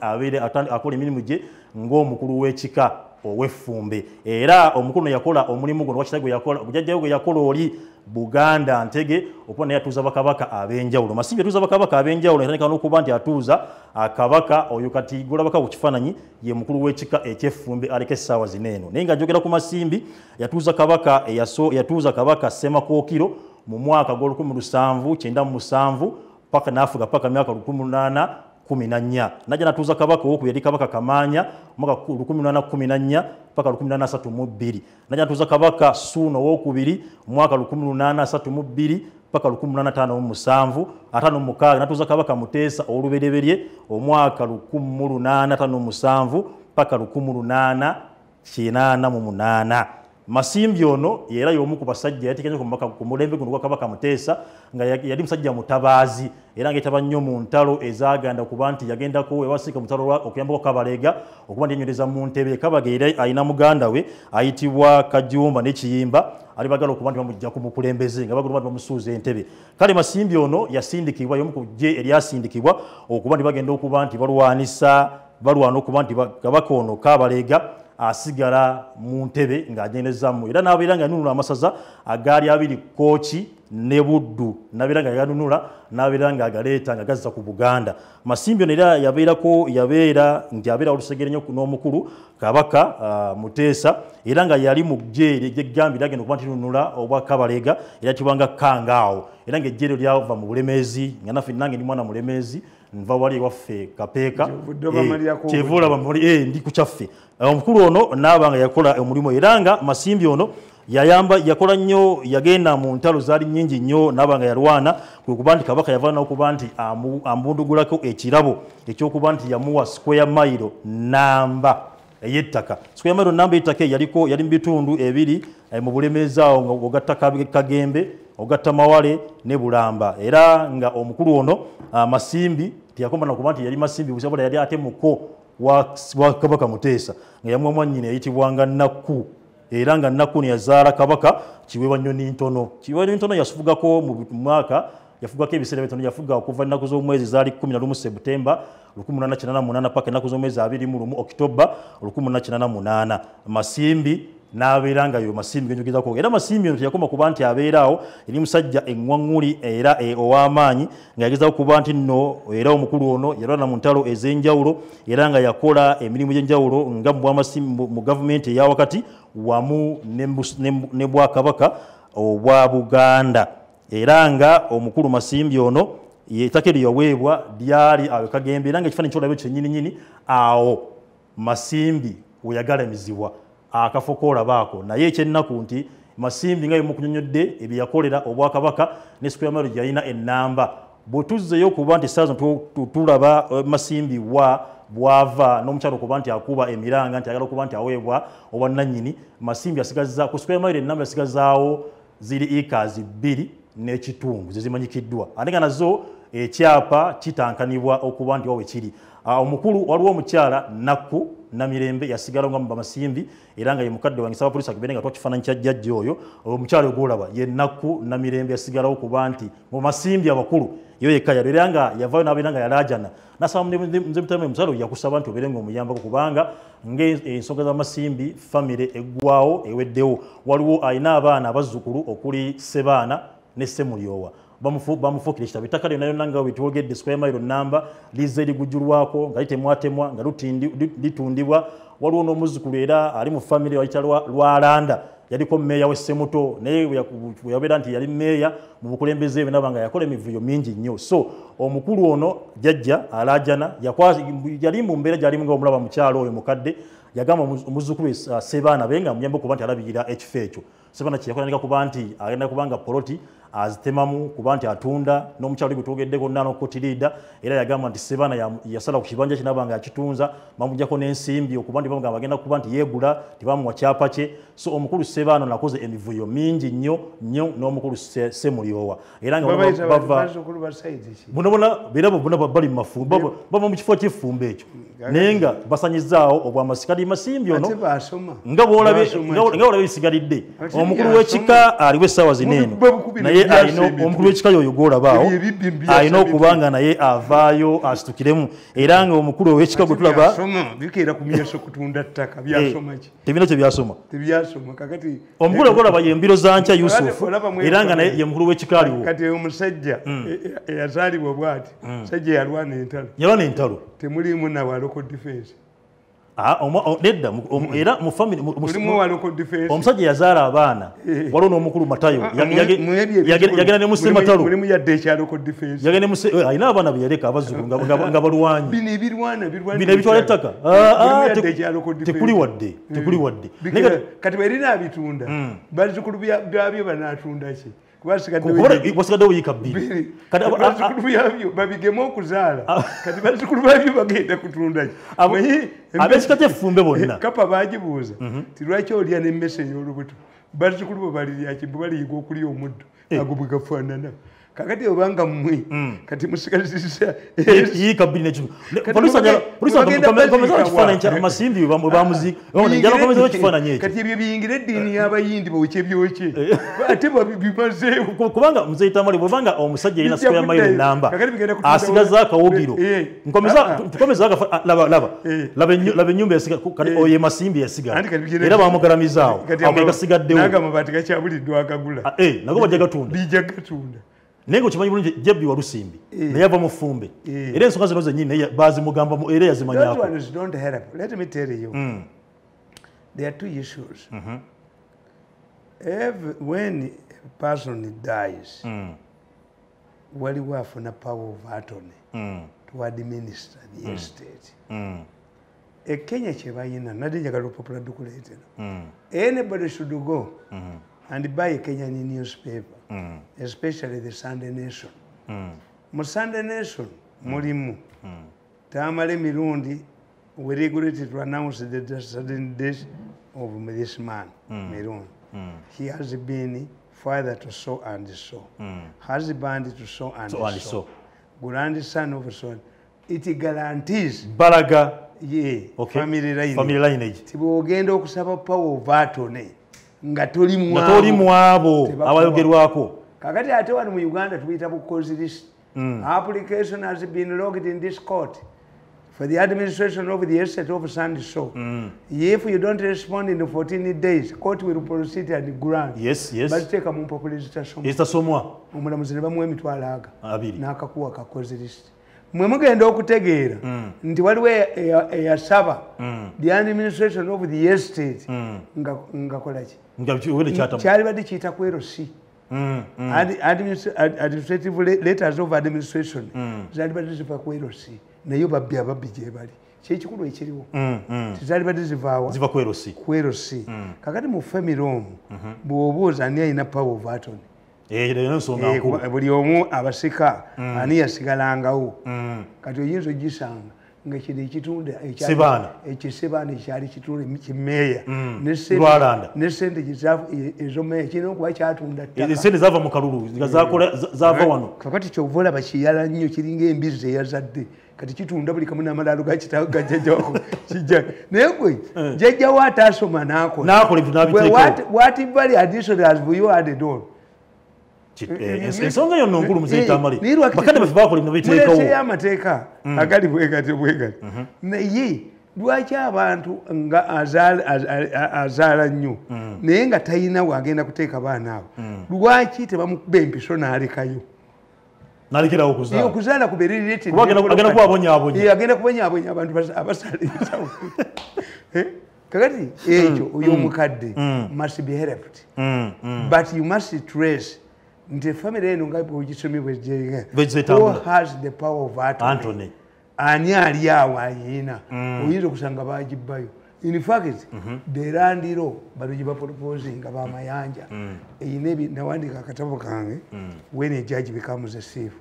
akola emirimu gye ng'omukulu w'ekika ow'Effumbe era omukulu yakola omulimu guno wakitagwe yakola bujjajjawe gwe yakola oli Buganda Ntege okuba naye atuuza bakabaka ab'enjawulo. Masimbi atuuza bakabaka ab'enjawulo yatandika n'okuba nti atuuza akabaka oyo kati golabaka ku kifaananyi ye mukulu w'ekika eky'Effumbe aleka essaawa zino eno naye ng'ajogera ku Masimbi yatuuza kabaka Ssemakookiro mu mwaka gw'1797 paka n'afuga paka myaka 1814 najja natuuza kabaka owokubiri yali kabaka Kamaanya mwaka 1814 paka 1832 najja natuuza kabaka Ssuuna owokubiri mwaka 1832 paka 1857 56 natuuza kabaka Muteesa olubereberye omwaka 1857 paka 1888. Masimbi ono era y'omu ku basajja yateekanye ku mulembe guno gwa kabaka Muteesa nga yali musajja mutabaazi era ng'etaba nnyo mu ntalo ezaaganda okuba nti yagendako ewasika mutalo okuyambako Kabalega okuba nti yenywereza mu ntebe. Kabaga era alina muganda we ayitibwa Kajumba n'Ekiyimba ali bagala okuba nti bamujja ku mukulembeze nga bagala bamusuuza entebe. Kale Masimbi ono yasindikibwa y'omu ku ggye eryasindikibwa okuba nti bagenda okuba nti balwana okuba nti kabaka ono Kabalega asigala mu ntebe ng'agendezamu era n'abeera nga yanunula amasaza agaali abiri Kooki ne Buddu n'abeera nga yanunula n'abeera nga agaleeta nga gazza ku Buganda. Masimbi ono era yabeera olusegere nnyo n'omukulu kabaka Muteesa era nga yali mu ggye ly'eggambi lyagenda okuba nti linunula obwa Kabalega era kibanga Kangaawo era ng'ejje eryo lyava mu Bulemeezi nga naffe nange ndi mwana Mulemeezi nva wali ewaffe Kapeeka kyevula bamuli ndi ku kyaffe. Omukulu ono n'aba nga yakola omulimu era nga Masimbi ono yakola nnyo yagenda mu ntalo zaali nnyingi nnyo n'aba nga yalwana kwe kuba nti kabaka yava n'okuba nti ambundugulako ekirabo ekyokuba nti yamuwa square mile namba ey'ettaka. Square mile namba y'ettaka yali mu bitundu ebiri mu Bulemeezi awo ng'ogatta Kagembe ogatta Mawale ne Bulamba era nga omukulu ono Masimbi tiyakomba nakuba nti yali Masimbi busabula yali ate muko wa kabaka Muteesa nga yamuwa mwannyina yayitibwanga Nakku era nga Nakku ne yazaala kabaka Kiweewa Nnyoni Ntono. Kiweewa Nnyoni Ntono yafugako mu mwaka yafugako ebiseera bitono yafuga okuva ennaku z'omwezi zaali 11 Septemba 1898 paka ennaku z'omwezi 21 Oktoba 1898. Masimbi n'abeera nga yo Masimbi genjogezako era Masimbi ono teyakoma kuba nti abeeraawo eri musajja eŋŋwaŋŋuli era ow'amaanyi nga yagezaako kuba nti nno era omukulu ono yalwana mu ntalo ez'enjawulo era nga yakola emirimu gy'enjawulo nga mu gavumenti eyawakati wamu ne Bwakabaka obwa Buganda era nga omukulu Masimbi ono ettaka eryo yaweebwa lyali awo Kagembe era nga ekifaananyi kyolabyo kyennyininyini awo Masimbi we yagalamizibwa akafo koolabaako naye ekyennaku nti Masimbi nga yemu kunyonyodde ebyo yakolera Obwakabaka ne square mile yalina ennamba bwe tuzzeyo okuba nti saazo tulaba Masimbi bwava n'omukyalo okuba nti akuba emiranga nti ayagala okuba nti aweebwa obwannannyini. Masimbi asigazza ku square mile ennamba yasigazaawo ziri acres 2 n'ekitundu zezimanyikiddwa ate nga nazo ekyapa kitankanibwa okuba nti wawe kiri. Omukulu waliwo omukyala Nakku Namirembe yasigala nga mu Masimbi era nga ye mukadde wange saba poliisi akibere nga twakifaananyi kya jjajja oyo omukyala ogwolaba ye Nakku Namirembe yasigalawo kuba nti mu Masimbi abakulu yo yekka era nga yavaayo n'abeera nga yalaajana nasaba nze mutame omukyala yakusaba nti obeere nga omuyambako kubanga ng'ensonga za Masimbi famire eggwawo eweddewo waliwo alina abaana abazzukulu okuli Sebaana ne Semulyowa. bamufukira ekitabo ettaka lyonna lyonna nga bitwogedde square mile namba lize ligujjulwako nga litemwatemwa nga litundibwa waliwo n'omuzzukulu era ali mu famire wayita Lwalanda yaliko mmeeya w'Essemuto naye yabeera nti yali mmeeya mu bukulembeze bwe naba nga yakola emivuyo mingi nnyo so omukulu ono jjajja alajana yali mu mbeera gy'alimu nga omulaba mukyalo oyo mukadde yagamba omuzzukulu Sebaana be nga muyambe okuba nti alabirira ekifo ekyo Sebaana kye yakola kuba nti agenda kubanga poloti azitemamu kuba nti atunda n'omukyalo gwe twogeddeko nnaano kotiriida era yagamba nti Sebaana yasala ku kibanja kye naba nga yakitunza bamuggyako n'ensimbi okuba nti bamugamba bagenda kuba nti yeegula tebamuwa kyapa kye so omukulu Sebaana nakoze emivuyo mingi nnyo n'omukulu Semulyowa era nga bona beera bonna bali mu mafumbo bava mu kifo ky'effumba ekyo naye nga basanyizaawo obwamasikali masimbi ono nga bw'olabye bisigalidde omukulu w'ekika aliwo essaawa zineeno naye omukulu w'ekika yoyo gw'olabaawo alina okuba nga naye avaayo asitukiremu era nga omukulu w'ekika gwe tulaba tebina kye byasoma omukulu gw'olaba yembiro za nkya Yusufu era nga naye ye mukulu w'ekika aliwo kati omusajja eyazaalibwa bw'ati musajja yalwana entalo temulimu na local defense nedda era mu family omusajja yazaala abaana waliwo n'omukulu Matayo yagenda ne musse Matalo alina abaana be yaleka abazzukulu nga balwanyi bino ebitwala ettaka tekuli wadde kati bwerina abitunda bazzukulu byabyo banaatunda ki wasigaddewo yiika bbiri bazzukulu byabyo babigemu okuzaala kati bazzukulu babyo bagenda kutunda ki ab'ekika ky'effumbe bonna kapa bagibuuza ti lwaki olya n'emmese ey'olubuto bazzukulu bo balirya ki bwe baliyiga okulya omuddo ago bwe gafaanana kakati obanga mmwe kati musigalizisa yiika bbiri n'ekimu ekifaananyi kyamasimbi bamuziikomeza ekifaananyi ekyo kati ebyo biyingira eddiini y'abayindi bawekye byokye ate bimazeewo kubanga muzeeyi Tamale bwebanga omusajja yalina square mile namba asigaza akawugiro laba ennyumba oyo masimbi yasigala era bamugalamizaawo ako gasigaddewo naga amabaati gakyabuliddwa agagula nago bajja gatunda bijja gatunda naye ngaokimanyi bulungi jjabbi wa Lusimbi naye ava mu ffumbe era ensonga zino zennyini naye bazimugamba era yazimanyako. Let me tell you, there are two issues. When a person dies, waliwo afuna power of attorney to administer the estate. Kenya kye bayina nadde njagala opapula dukuleetera. Anybody should go and buy a Kenyan newspaper, especially the Sunday Nation. Mu Sunday Nation, mulimu Tamale Mirundi, we regulated to announce the sudden death of this man, Mirundi. He has been father to so and so, husband to so and so, grandson of so. It guarantees Balaga, family lineage. Tibogenda okusaba power of attorney. Nga toli mwabo abayogerwako kakati ate wano mu Uganda tuyita bu cause list. Application has been logged in this court for the administration of the estate of Sandy so. If you don't respond in 14 days, court will proceed and grant. Yes. But take a population somwa omulamuzi ne bamuwa emitwalo aga n'akakuwa ka cause list. Mwe mugenda okutegeera nti waliwo eyasaba the administration of the estate nga kola ki kyali badde kiyita kwerosi administrative letters of administration zaali badde ziva kwerosi naye babbi gye bali kyekikulu ekiriwo tizaali badde ziva kwerosi kakati mu famire omwo bw'obuuza ani alina power of attorney buli omu abasika ani yasigalangawo kati oyinza ogisanga nga kino ekitunda ekisebaana ekyali kitunda kimeeya ne sente ezomeeya kirina okuba kyatunda sente zava mu kalulu zava wano kakati kyova olaba kiyala nnyo kiringa embizi eyazadde kati kitunda buli kamu n'amalaalo gajjajjawako kijja naye gwe jjajjawo ataasoma n'akola what value addition has you added on ensonga yonna nkulu muzeeyi Tamale bakadde baffe bakola bino biteekawo muleseyo amateeka agali bwegati naye lwaki abantu nga azaala nnyo naye nga talina wagenda kuteeka baana abo lwaki tebamukuba empiso n'alekayo nalikirawo okuzaala okuzaala kubererete agenda kubabonyaabonya agenda kubonyaabonya abantu abasaliriza kakati ekyo oyo omukadde must be helped but you must trace nti family eno nga bwegisomye bwegyenga who has the power of Anthony ani ali awo ayina oyinza okusanga bagibbayo in fact the landiro bano gye bapropose nga bamayanja eyina nawandika akatabo kange when a judge becomes a thief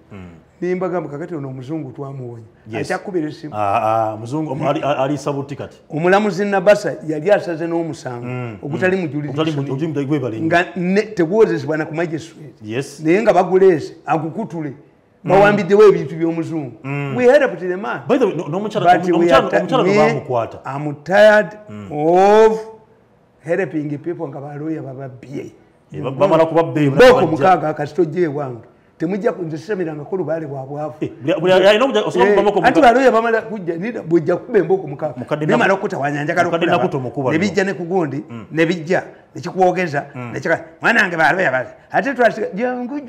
nimbagamba kakati ono omuzungu twamuwonya akyakubira essimu muzungu ali sabuti kati omulamuzi Nabasa yali asaze n'omusango ogutali mujulirisa nga tegwozesebwa na ku magistrate naye nga baguleese agukutule bawambiddewo ebintu by'omuzungu we helped the man I'm tired of helping people nga baloya bababbye bamala kubabbye boko mukaaga kasitoje ewange temujja kunzisemirangako lubaale bwabwavu anti baloya bamala kujja bwejja kuba emboko mukaaga bimala okutawanyanjagala nebijja ne kugundi nebijja nekikuwogeza mwana wange baloya bale ate twasiga jangu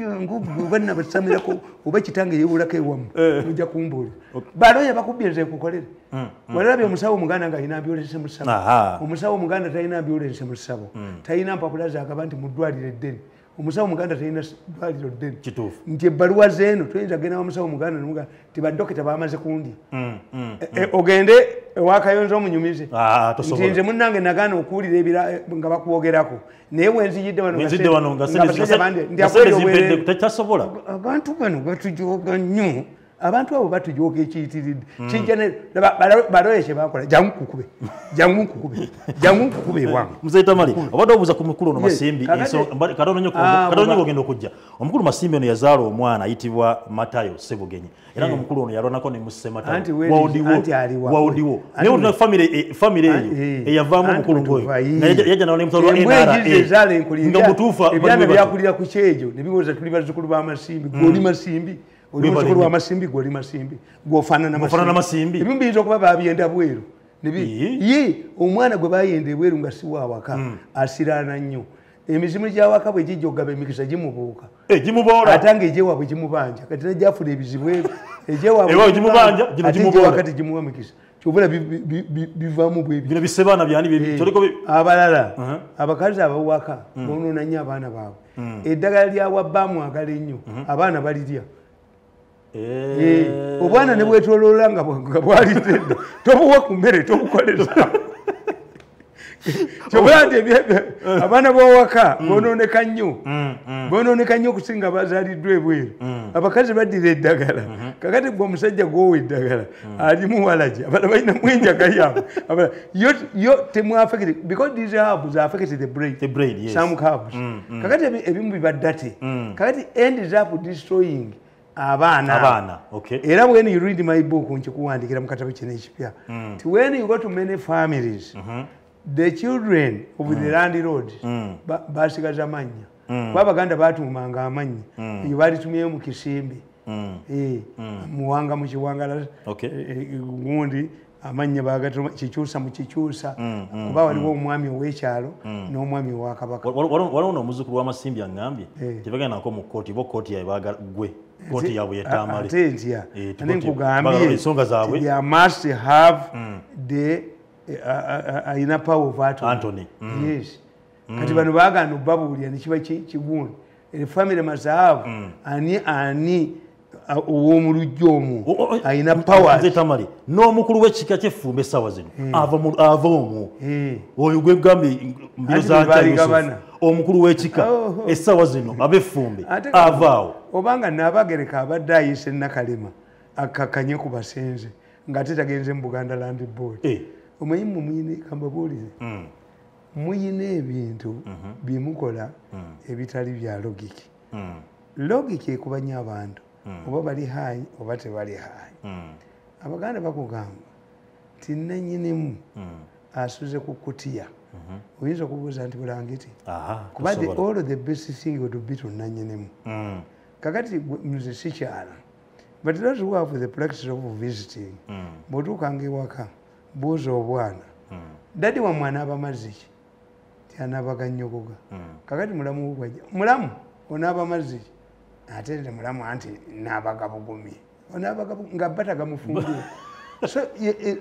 banna basamirako oba kitange yebulako ewamu mujja kumbuulira baloya bakubye nze kukolere walabye omusawo omuganda nga alina ambyulensi mu ssabo omusawo omuganda talina ambyulensi mu ssabo talina mpapula zagaba nti mu ddwaliro eddene omusawo omuganda talina ddwaliro ddene nti ebbaluwa zeeno toyinza genda omusawo omuganda nomuga ti baddokita bamaze kundya ogende ewakayonza omunyumize nti nze munnange nagaana okuwulira nga bakuwogerako naye wenziyidde wano abantu bano batujoga nnyo abantu abo batujoga ekiyitiridde kijja baloye kye bakola jangu nkukube ewange Mzee Tamale obadde obuuza ku mukulu ono Masimbi katonyo ogenda okujja omukulu Masimbi ono yazaala omwana ayitibwa Matayo Sebugenyi era nga omukulu ono yalonako ne musse Matayo wawudiwo naye olina famire eyo eyavaamu omukulu ngoyo yajja nawo nemutwalwa NRA nga mutuufa ebyana byakulira ku kyejo ne biwoza tuli bazzukulu ba Masimbi gwoli Masimbi oli mukulu wa Masimbi gwoli Masimbi gwofaanana Masimbi ebimu biyinza okuba babyenda bweru ye omwana gwe bayenda ebweru nga si waawaka asiraana nnyo emizimu gyawaka bwe gijja okugaba emikisa gimubuuka ate nga egyewaabwe gimubanja kati najjafuna ebizibu ebyo egyewaabwekati gimuwa mikisa kyobula bivaamu abalala abakazi abawaka bonoona nnyo abaana baabwe eddagala lyawabaamu agala ennyo abaana balirya obwana ne bwetoloola nga bwalitedda tobuwa ku mmere tobukoleza kyobula nti abaana bawaka bonooneka nnyo okusinga bazaaliddwa ebweru abakazi baddira eddagala kakati gwe omusajja gwowa eddagala alimu walagi abala balina mwenjaga yaabwe yo temwafekete because these herbs affect the brain some herbs kakati ebimu bibaddate kakati ends up destroying abaana era when you read my book nkikuwandikira mu katabo kino ekipya when you go to many families the children of the landlord basigaza amannya kuba abaganda batuumanga amannya eyo balitumyeyo mu kisimbe muwanga mu kiwangala gundi amannya bagatuma kikyusa mu kikyusa kuba waliwo omwami ow'ekyalo n'omwami owa kabaka waliwo n'omuzukulu w'Amasimbi aŋŋambye tebagendako mu kooti bo kooti yaabwe baagala gwe kooti yaabwe ye Tamale ate ntya ane nkugambye ensonga zaabwe they must have the ayina power of Anthony yes kati bano baagana obbabuulira ne kiba kigundi family must have ani ow'omulujja omwo ayina power Tamale n'omukulu w'ekika ky'effumba essaawa zino ava omwo oyo gwe gambye mbiro za Nkyayusufu omukulu w'ekika essaawa zino ab'effumbe avaawo obanga Naabagereka abadde ayise Nakalema akakanye ku basenze ng'ate tagenze mu Buganda Land Board omanyi mmwe muyina kambabuulire muyina ebintu byemukola ebitali bya logiki logiki ekubanya abantu oba bali haayi oba tebali haayi abaganda bakugamba nti nannyinimu asuze ku kutiya oyinza okubuuza nti bulangiti kuba all the best thing would be to nannyinimu kakati nze sikyala but those who have the practice of visiting bw'otuukanga ewaka buuza obwana dadi wa mwana aba mazzi ki ti anaabaga nnyogoga kakati mulamu gwajja mulamu onaaba mazzi ki ate mulamu anti n'abagabugumye nga batagamufumbira so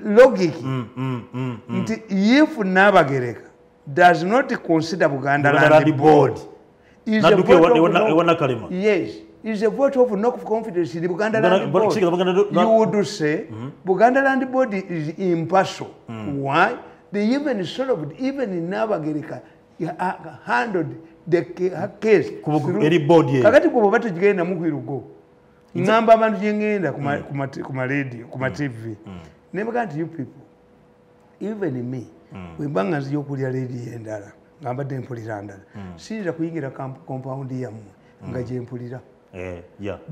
logic nti if Nabagereka does not consider Buganda Land Board is a vote of no confidence in the Buganda Land Board. You would say Buganda Land Board is impartial. Why? They even solved, even in Nabagereka, handled the case. Kakati kubo batu jigenda mukwirugo. Ngamba abantu jengenda kuma radio, kuma TV. Never can't you people. Even me, we banga ziyo kulya radio endala. Ngamba dempulira ndala. Sinza kuyingira compound yamu nga je mpulira.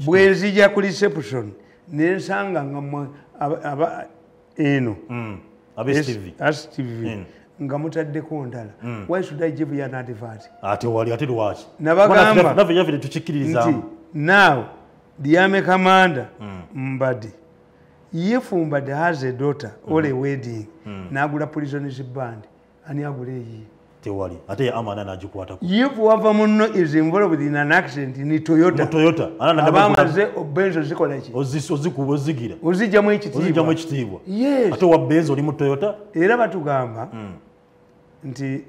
Bwenzija ku reception nensanga nga eno STV nga mutaddeko ndala. Why should I give you an advert? Ate wali ate lwaki nabagamba nave yavire tuchikiriza now the army commander Mbadi if Mbadi has a daughter or a wedding nagula prisoners band ani agule yi tewali ate amana najikwata ku if wava munno is involved in an accident ni Toyota abamaze Benzo zikola ki ozikubozigira ozijjamu ekitibwa yes ate wa Benzo oli mu Toyota era batugamba nti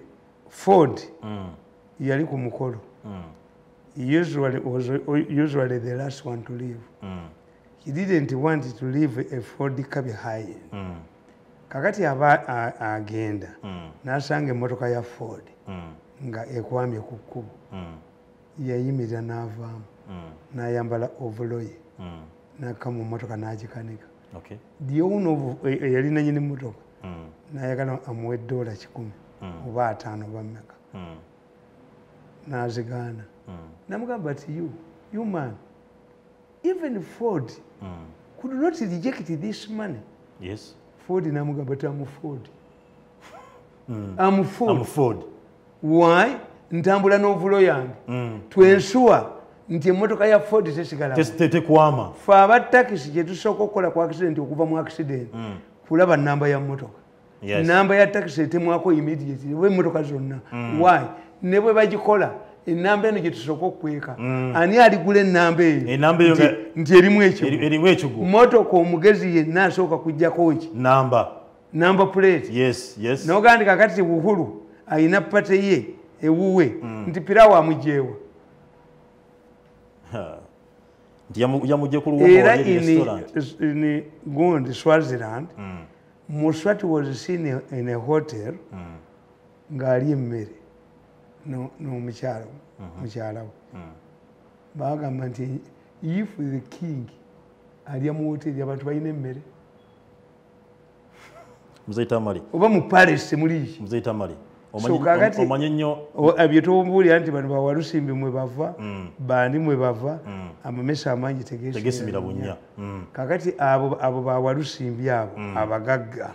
Ford yali ku mukolo usually the last one to leave he didn't want to leave a Ford cab behind kakati agenda nasanga emotoka ya Ford nga ekwamye ku kkubo yayimirira n'avaamu n'ayambala overall n'akama motoka n'agikanika the owner of yalina nyini motoka n'ayagala amuwe $100 oba 5 bameka n'azigaana namugamba but you man even Ford could not reject this money. Yes. Ford namugamba but I'm Ford. Why? Ntambula n'ovulo yange to ensure nti emotoka ya Ford tesigala tete kwama fa abatakisi gye tusooka okukola ku accident okuva mu accident kulaba namba ya motoka namba ya taxi etemwako immediately we motoka zonna why ne bwe bagikola enamba eno gye tusooka okukweka ani aligula enamba eyo nti erimu ekigo motoka omugezi yenna asooka kujjako ki namba plate yes n'ogandika kati Uhuru ayina pate ye ewuwe nti Pirawo amugyewa yamugye ku luwombo wa restaurant in Gondi Swaziland Muswati was seen in a hotel ng'ali emmere n'omukyala we bagamba nti if the king alya mu hoteri abantu balina emmere Mzee Tamale oba mu palace muli Mzee Tamale omanyi nnyo bye tubuulira nti bano bawalusimbi mwe bava bandi mwe bava amamesa amangi tegesimira bunnya kakati abo bawalusimbi abo abagagga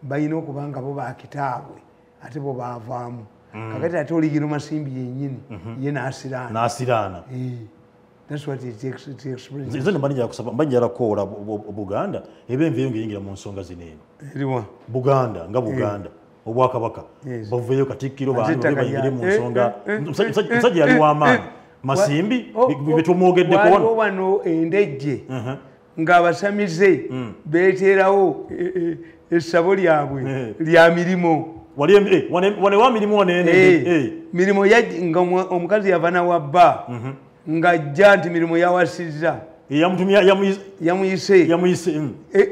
balina okuba nga bo bakitaabwe ate bo baavaamu kakati ate oligino masimbi yennyini ye n'asiraana that's what it explains. Nze mbanjira kusaba mbanjira kola Buganda ebenveyo ngiyingira mu nsonga zineeno eriwa Buganda nga Buganda obwakabaka bavuyeyo Katikkiro bayingire mu nsonga musajja yali w'amaanyi masimbi bitumwogedde kuwona wano endejje ng'abasamize beeterawo essabo lyabwe lya mirimo wane wa mirimu wanene mirimo nga omukazi yavana wa bba ng'ajja nti mirimo yawasizza yamuyise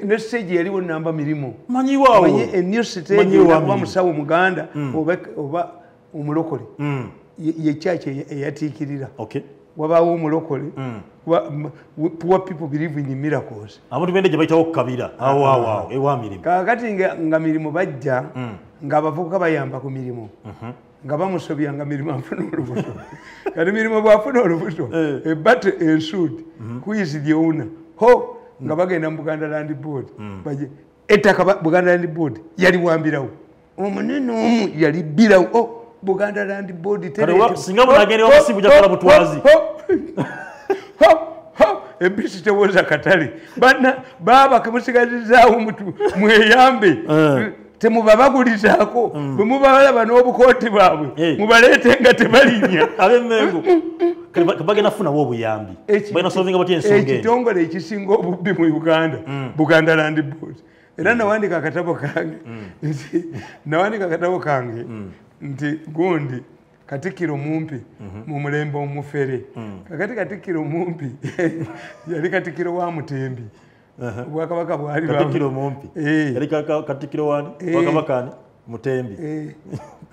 ne stage yaliwo namba mirimo manyiwaawo new stage oba musawo muganda oba omulokole ye church eyatiikirira wabaawo omulokole poor people believe in miracles abantu bende gye bayitawo kabira awo ewa mirimo kakati nga mirimo bajja ng'abavubuka bayamba ku mirimo nga bamusobya nga mirimo afuna olubuto kati mirimo bwafuna olubuto but ensued who is the owner ho nga bagenda mu Buganda Land Board baje ettaka Buganda Land Board yali wambirawo omunene omu yali bbirawo Buganda Land Board singa munagende wamasibu jakola butwazi ebisi tewoza katale baba kemusigazizaawo mweyambe temubabagulizaako bwe mubalaba n'obukooti baabwe mubaleete nga tebalinya bagenda funa wo buyambi bayina solving about ensonga ekitongole ekisinga obubbi mu Uganda Buganda Land Board era nawandika akatabo kange nti gundi Katikiro mumpi mu mulembe omufere kakati Katikiro mumpi yali Katikiro wa Mutembi Bwakabaka bwali Katikiro mumpi yali Katikiro wani Bwakabaka Mutembi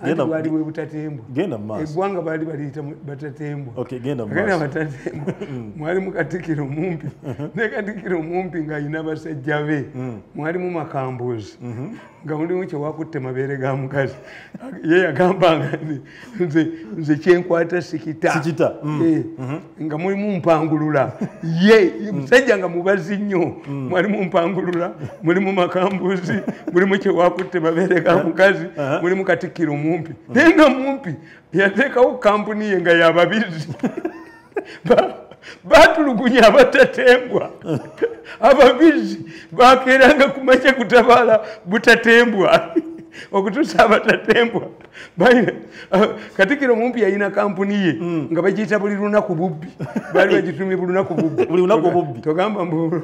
genda bali we butatembwa genda maso eggwanga bali baliyita batatembwa okay genda maso batatembwa mwali mu Katikiro mumpi ne Katikiro mumpi nga ina basajja be mwali mu makambuzi nga mulimu kye wakutte mabere ga mukazi ye yagamba nze kyenkwata sikita nga mulimu mpangulula ye musajja nga mubazi nnyo mwali mu mpangulula mulimu makambuzi mulimu kye wakutte mabere ga mukazi mulimu Katikiro mumpi nenga mumpi yateekawo kampuni ye nga yababizi batulugunya abatatembwa ababizi bakeranga kumache kutabala butatembwa okutusa abatatembwa Katikiro mumpi yalina kampuni ye nga bagiyita buli lunaku bubbi bali bagitumye buli lunaku bubbi togamba mu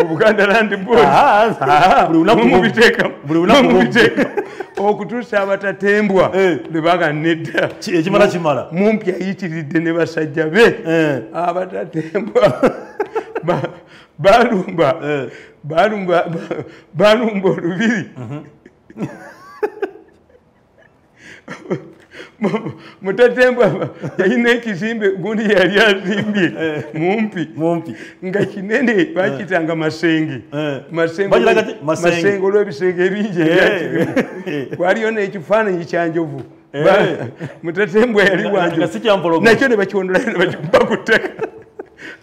Buganda Land Board buli lunaku bubbi okutusa abatatembwa bebaga nedda ekimala kimala mumpi ayitiridde ne basajja be abatatembwa balumba olubiri mutatembwa yalina ekizimbe gundi yali azimbye mumpi nga kinene bakitanga masenge olw'ebisenge ebingi waliyo n'ekifaananyi kyanjovu mutatembwa yali wanjovu nakyo ne bakiwondolayo ne bakikuba ku ttaka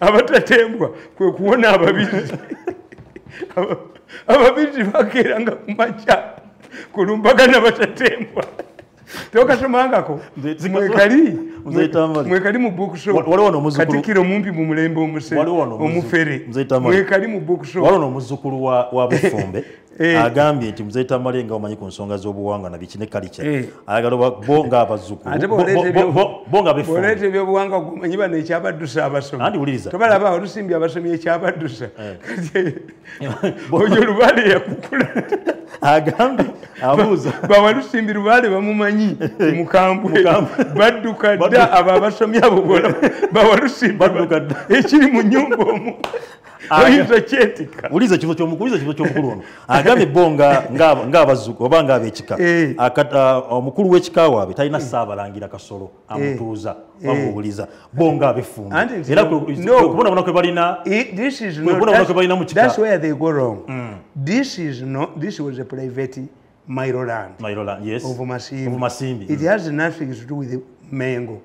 abatatembwa kwe kuwona ababizi ababizi bakeeranga ku makya kulumbagana batatembwa tokasomangako mwekali mu bookshop Katikiro mumpi mu mulembe omufere mwekali mu bookshop waliwo n'omuzzukulu wa Bufumbe agambye nti Mzee Tamale nga omanyi ku nsonga z'obuwangwa na biki ne culture ayagala bo nga abazzukulu bo nga Bufumbe boleeta ebyobuwangwa gumanyi bano ekyabaddusa abasomi andi wuliriza tobalaba olusimbi abasomi ekyabaddusa oyo Lubaale yakukula agambye abuuza bawalusimbi Lubaale bamumanyi mukambwe badduka dda abo abasomi abo bawalusimbi ekiri mu nnyumba omu oyinza kyetika uliza kifo ky'omukulu ono agambye bo ng'abazzukulu oba ng'ab'ekika omukulu w'ekika waabwe talina ssaabalangira Kasolo amutuuza bamubuuliza bo ng'ab'Effumbe era kubonabona kwe balina mu kika. That's where they go wrong. This was a private Mairoland yes. of Masimbi. It has nothing to do with Mengo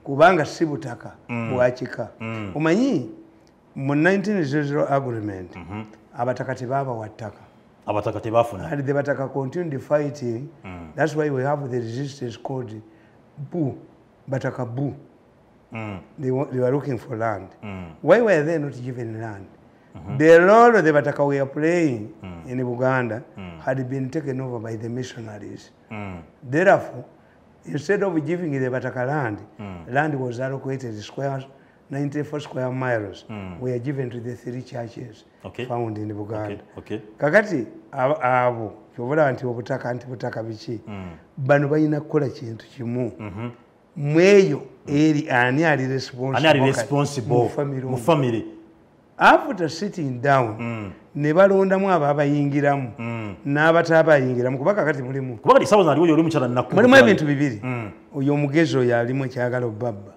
kubanga si butaka bwakika omanyi mu 1900 agreement abataka tebabawa ttaka abataka tebafuna and the bataka continued fighting that's why we have the resistance called Bu Bataka Bu they were looking for land why were they not given land the role the Bataka were playing in Uganda had been taken over by the missionaries therefore instead of giving the Bataka land was allocated 94 square miles were given to the 3 churches found in Uganda. Kakati abo kyobula nti obutaka biki bano balina kukola kintu kimu mweyo eri ani ali responsible mu family after sitting down ne balondamu abo abayingiramu n'abatabayingiramu kuba kakati mulimu kubanga sababu naliwo yoli mukyala nakku mulimu ebintu bibiri oyo omugezi oyo alimu ekyagala obabba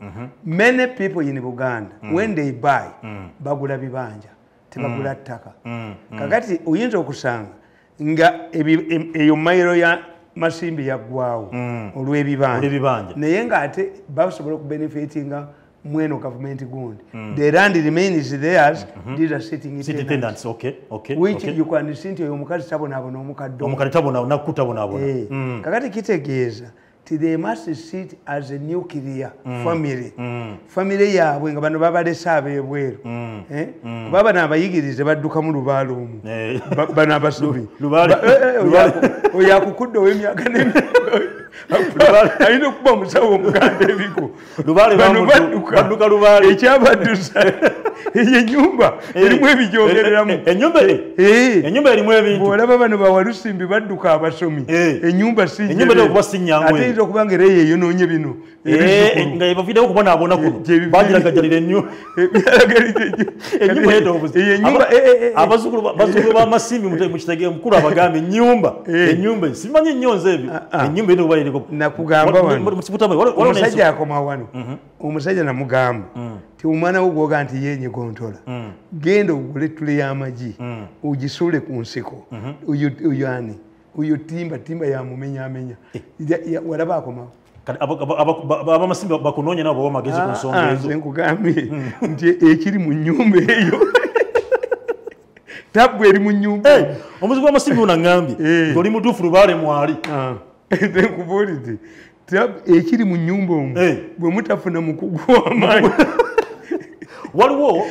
many people in Uganda when they buy bagula bibanja tebagula ttaka kakati oyinza okusanga nga eyo mayiro ya Masimbi yaggwawo olw'ebibanja naye ng'ate basobola okubenefitinga mweno government gundi the land remains theirs these are sitting tenants which you can see nti oyo omukazi tabonaabona omukadde tabona nakutabona kakati kitegeeza ti they must sit as a nuclear family yaabwe nga bano babalese ab'ebweru kuba bano abayigirize baddukamu Lubaale omu bano abasomi oyo akukudde ow'emyaka Alina okuba omusawo omuganda ebiko. Lubaale badduka lubaale. Ekyabaddusa ennyumba erimu ebijogereramu. Ennyumba erimu ebintu. Bw'olaba bano bawalusimbi badduka abasomi. Ennyumba si ennyumba okuba si nnyangu. Ate eyinza okuba nga era yeeyonoonye bino. Nga ebavidewo kubonaabona kuno bagiragajalira ennyo. Ennyumba abazzukulu b'amasimbi mukitegeera mukulu abagamba ennyumba simanyi nnyo nze ebyo ennyumba eno kuba eriko nakugamba wano omusajja akoma wano omusajja namugamba ti omwana wo gwoga nti yenyigontola genda ogule ettule y'amagi ogisuule ku nsiko oyo ani oyo timba yamumenyamenya walaba akomawo abamasimbi bakunoonya nabo bamagezi ku nsonga ezo nkugambye nti ekiri mu nnyumba eyo tabu eri mu nnyumba omuzigo w'amasimbi unaŋŋambye ng'oli mutuufu lubaale mwali nkubuulidde tabu ekiri mu nnyumba omwo bwe mutafuna mukugu w'amaanyi waliwo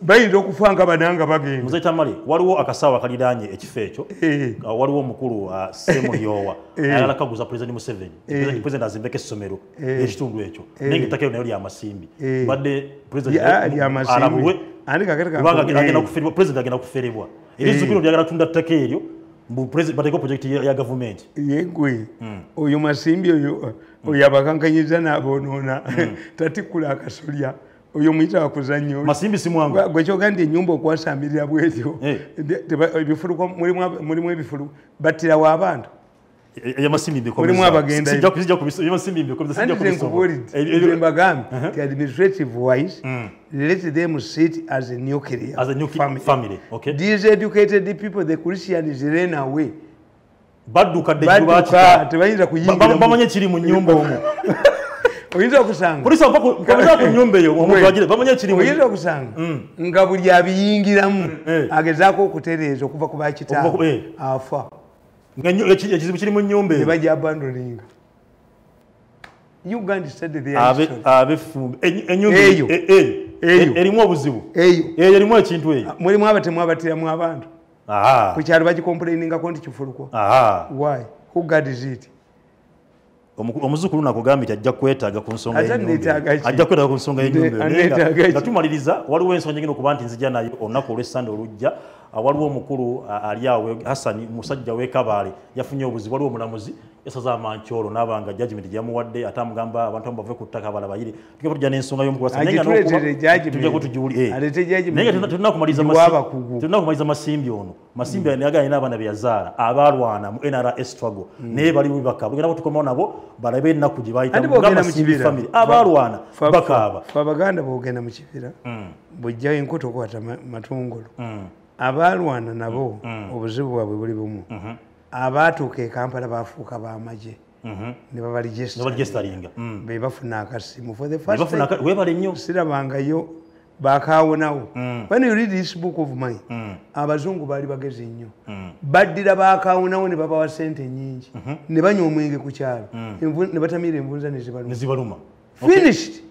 bayinza okufa nga bananga bagenda muze Tamale waliwo akasaawa kaliraanye ekifo ekyo waliwo omukulu Semulyowa ayagala kaguza President Museveni President azimbeko essomero ekitundu ekyo naye ng'ettaka eyo nayo ly'amasimbi badde President alabulwe President agenda kuferebwa era ezzukiro lyagala tunda ttaka eryo bateeko projekiti ya gavumenti yegwe oyo masimbi oyo abakankanyiza n'aboonoona tatikula akasolya oyo muyita wakuzannyo masimbi simwangu gwe kyoga nti ennyumba okwasamirira bwetyo ebifuluko mulimu ebifulu battirawo abantu mulimu abagendaembagambye ti administrative wise let them sit as a nuclear family. Okay. These educated people, the Christians ran away. Badduka tebayinza kuyingira bamanye kiri mu nnyumba omwo oyinza okusanga polisi bakoza ku nnyumba eyo omugwagire bamanye kiri mu oyinza okusanga nga buli abiyingiramu agezaako okutereeza okuva ku bakitaawe afa ekizibu kiri mu nnyumba eyo nebajja abandoninga Uganda study their abefumbe ennyumba eyo erimu obuzibu eyo erimu ekintu eyo mulimu abatemu abatiramu abantu ku kyalo bagikomplainingako nti kifuluko why who guards it omuzukulu nakugambye nti ajja kwetaaga ku nsonga y'ennyumba nga tumaliriza waliwo ensonga nyingine okuba nti nzija nayo olunaku olw'essande olujja waliwo omukulu ali awo Hassan musajja w'Ekabaale yafunye obuzibu waliwo omulamuzi yasaza amankyolo n'abanga judgment gyamuwadde ate amugamba abantu bave ku ttaka abala bayire tugenda tujja n'ensonga y'omukubatunnakumaliza masimbi ono masimbi aganye n'abaana byeyazaala abalwana mu NRS struggle naye bali bubaka bugenda tukomawo nabo balabe ennaku gye bayitamugambi abalwana bakaaba abaganda boogenda mu kibira bw'ojjayo enkuto okwata matungulu abalwana nabo obuzibu bwabwe buli bumu abaatuuka e Kampala bafuuka b'amagye ne babaligestaringa be bafuna akasimu for the first time sirabangayo bakaawonawo when you read this book of mine abazungu baali bagezi nnyo baddira bakaawonawo ne babawa sente nnyingi ne banywa omwenge ku kyalo ne batamiira envunza ne zibaluma finished.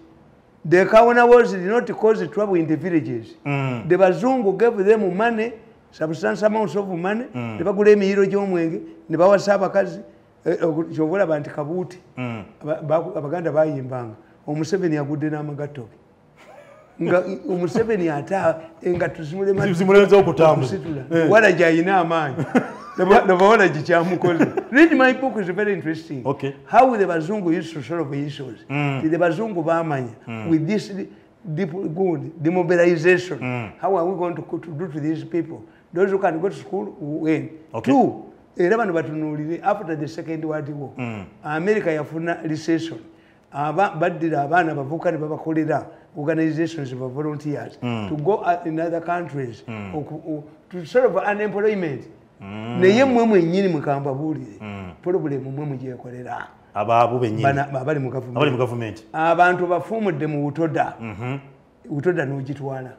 The Kawana wars did not cause trouble in the villages. The Bazungu gave them money, substantial amounts of money. The bagule emiyiro gy'omwenge ne bawasa abakazi ky'obola banti kabuuti abaganda bayimbanga Omuseveni yagudde n'amagato nga Omuseveni ata engatto zimulenza okutambuza wala gy'ayina amaanyi Read my book, is very interesting. Okay. How the Bazungu used to solve issues. The Bazungu Bamanya with this good demobilization. How are we going to do to these people? Those who can go to school will win. Okay. Two, after the Second World War, America yafuna recession. Baddira abaana bavuka ne babakolera organizations of volunteers to go in other countries to solve unemployment. Naye mmwe mwennyini mukamba buulire problemu mmwe mugyekolera ababo bennyini abali mu gavumenti abantu bafuumudde mu butoda butoda n'ogitwala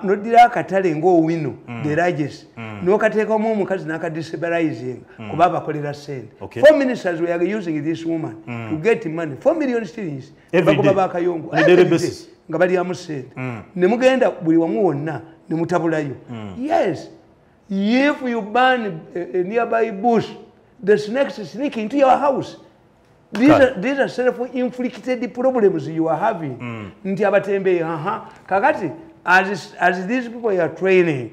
n'oddira akatale ng'owino the largest n'okateekamu omukazi n'akadestabilizing kuba abakolera ssente 4 ministers were using this woman to get money 4 million shillings bakuba bakayongo nga balyamu ssente ne mugenda buli wamu wonna ne mutabulayo yes. If you burn a nearby bush, the snakes sneak into your house. These are self-inflicted problems you are having. Nti abatembe kakati as these people you are training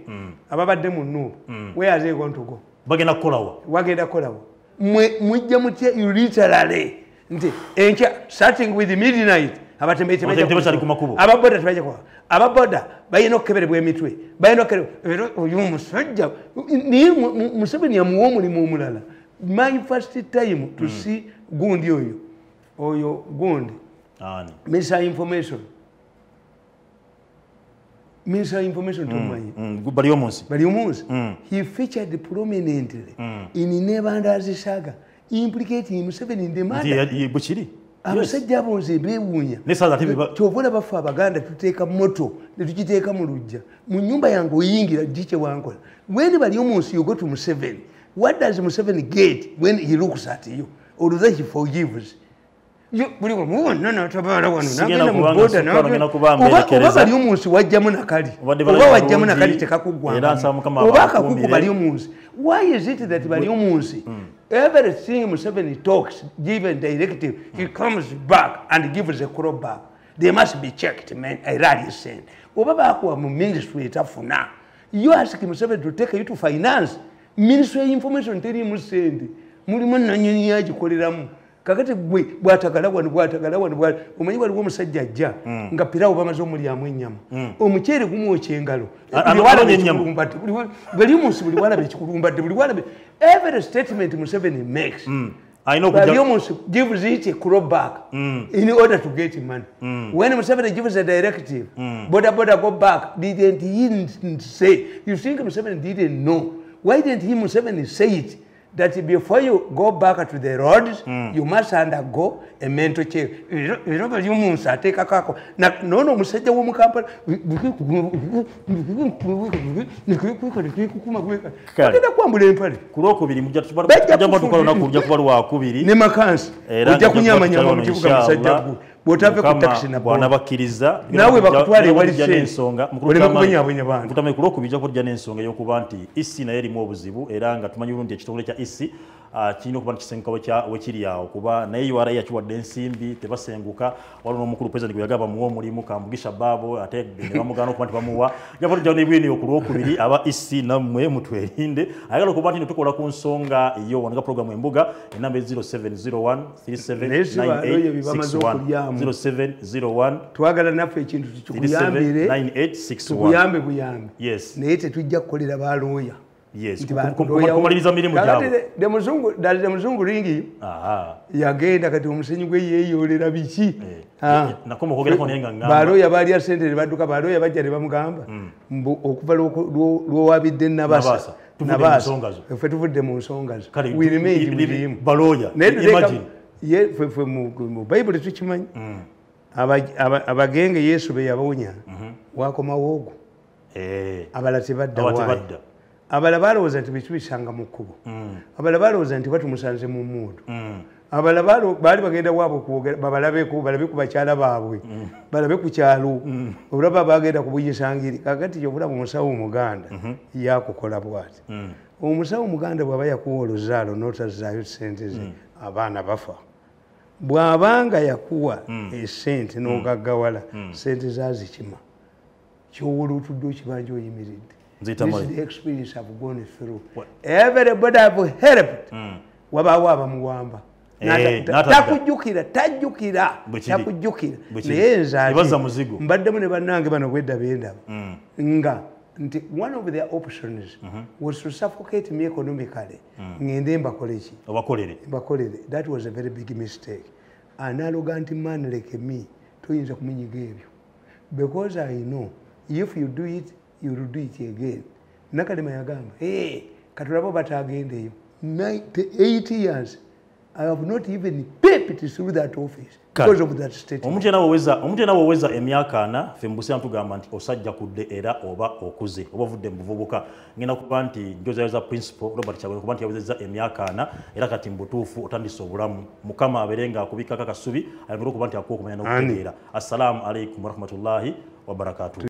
ababadde mu Nuupu where are they going to go? Bagenda kolawo. Mujja mutya literally nti enkya starting with midnight abatembe tebachali ku makubo. Ababoda tebajja kwa. Ababoda bayina okukeberebwa emitwe. Bayina okukeberebwa oyo musajja ni Museveni yamuwa omulimu omulala. My first time to see gundi oyo gundi misinformation tumanyi bali omunsi he featured prominently in Nebanda's saga implicating Museveni in the matter bukiri abasajja bonze beewuunya kyovula bafa Abaganda tuteeka moto ne tukiteeka mu lujja mu nyumba yange oyingira dikye wankola when bali omunsi you go to Museveni. What does Museveni get when he looks at you? Or does he forgives? You no, tabara wano. Nagenda mu boda oba bali omunsi wajjamu nakali. Oba wajjamu nakali tekakugwanga. Oba akakuku bali omunsi. Why is it that bali omunsi? Everything Museveni talks, given directive, he comes back and gives a crop back. They must be checked, man. I rarely send. Oba bakuwa mu ministry etafuna. You ask Museveni to take you to finance. Ministry of Information teri musende mulimu nanyoni yagikoleramu kakati gwe bwatagala wano omanyi waliwo omusajja ajja nga pirawo bamaze omulyamu ennyama omuceere gumwokya engalo buli munsi buli walabe ekikulumbadde buli walabe every statement Museveni makes buli munsi gives it a claw back in order to get money when Museveni gives a directive boda go back didn't he say you think Museveni didn't know. Why didn't he Museveni say it that before you go back to the roads, you must undergo a mental check? You must take a kako. No, Museveni woman company. Whatever protection bwana bakiriza nawe bakutwale wali ensonga mukutame kuloko bijja kujja n'ensonga y'okuba nti isi naye erimu obuzibu era nga tumanyi bulungi ekitongole kya isi kirina okuba kisenkawo wekiri awo kuba naye URA yakiwadde ensimbi tebasenguka waliwo n'omukulu president gwe yagaba muwa omulimu Kambugisha Babo ate ne bamugana okuba nti bamuwa japo n'ebwini okulwokubiri aba isi nammwe mutwerinde ayagala okuba nti tukola ku nsonga yo wanaga program Embuga enamba 0701 379861 0701 twagala naffe ekintu tukuyambire 9861 buyambe yes naye tetujja kukolera balooya yes kumaliriza mirimu gyabo de muzungu ringi yagenda kati omusenyi gwe yeeyolera biki nakoma okwogera ko nenga ngamba balooya baali asente badduka balooya bajja ne bamugamba okuva lwowabidde nabasa ffe tuvudde mu nsonga zo balooya ye fwe mu Bible tukimanyi abagenge Yesu be yabonya wakomawo ogwo abala tebadda abala balowooza nti bitubisanga mu kkubo abala balowooza nti batumusanze mu mmuudu abala baali bagenda waabwe kuwogera balabe ku bakyala baabwe balabe ku kyalo olaba bagenda kubuyisangiri kakati kyobulamu omusawo omuganda yakukola bwati omusawo omuganda bw'aba yakuwa oluzaalo n'otazaayo sente ze abaana bafa bw'abanga yakuwa esente n'ogaggawala sente zazikima kyowola otudde okibanja oyimiridde. This is the experience I've gone through. Everybody I've helped wabaawo abamuwamba takujjukira naye nzaate mbaddemu ne bannange bano bwedda bendaba nga nti one of their options was to suffocate me economically ngende mbakoleki bakolere. That was a very big mistake. An arrogant man like me toyinza kumunyiga ebyo because I know if you do it you will do it again. Nakalema yagamba katulabo batagendeyo 8 years I have not even peeped through that office because of that statement. Omuntu ena woweza emyaka ana fembusi antugamba nti osajja kudde era oba okuze oba vudde muvubuka ngenda kuba nti njoza za principal Robert Kyagulanyi kuba nti yawezezza emyaka ana era kati mbutuufu otandise obulamu mukama aberenga akubika kakasubi ayongera okuba nti akuwa okumanya n'okutegeera. Assalamu alaikum warahmatullahi wabarakatuh.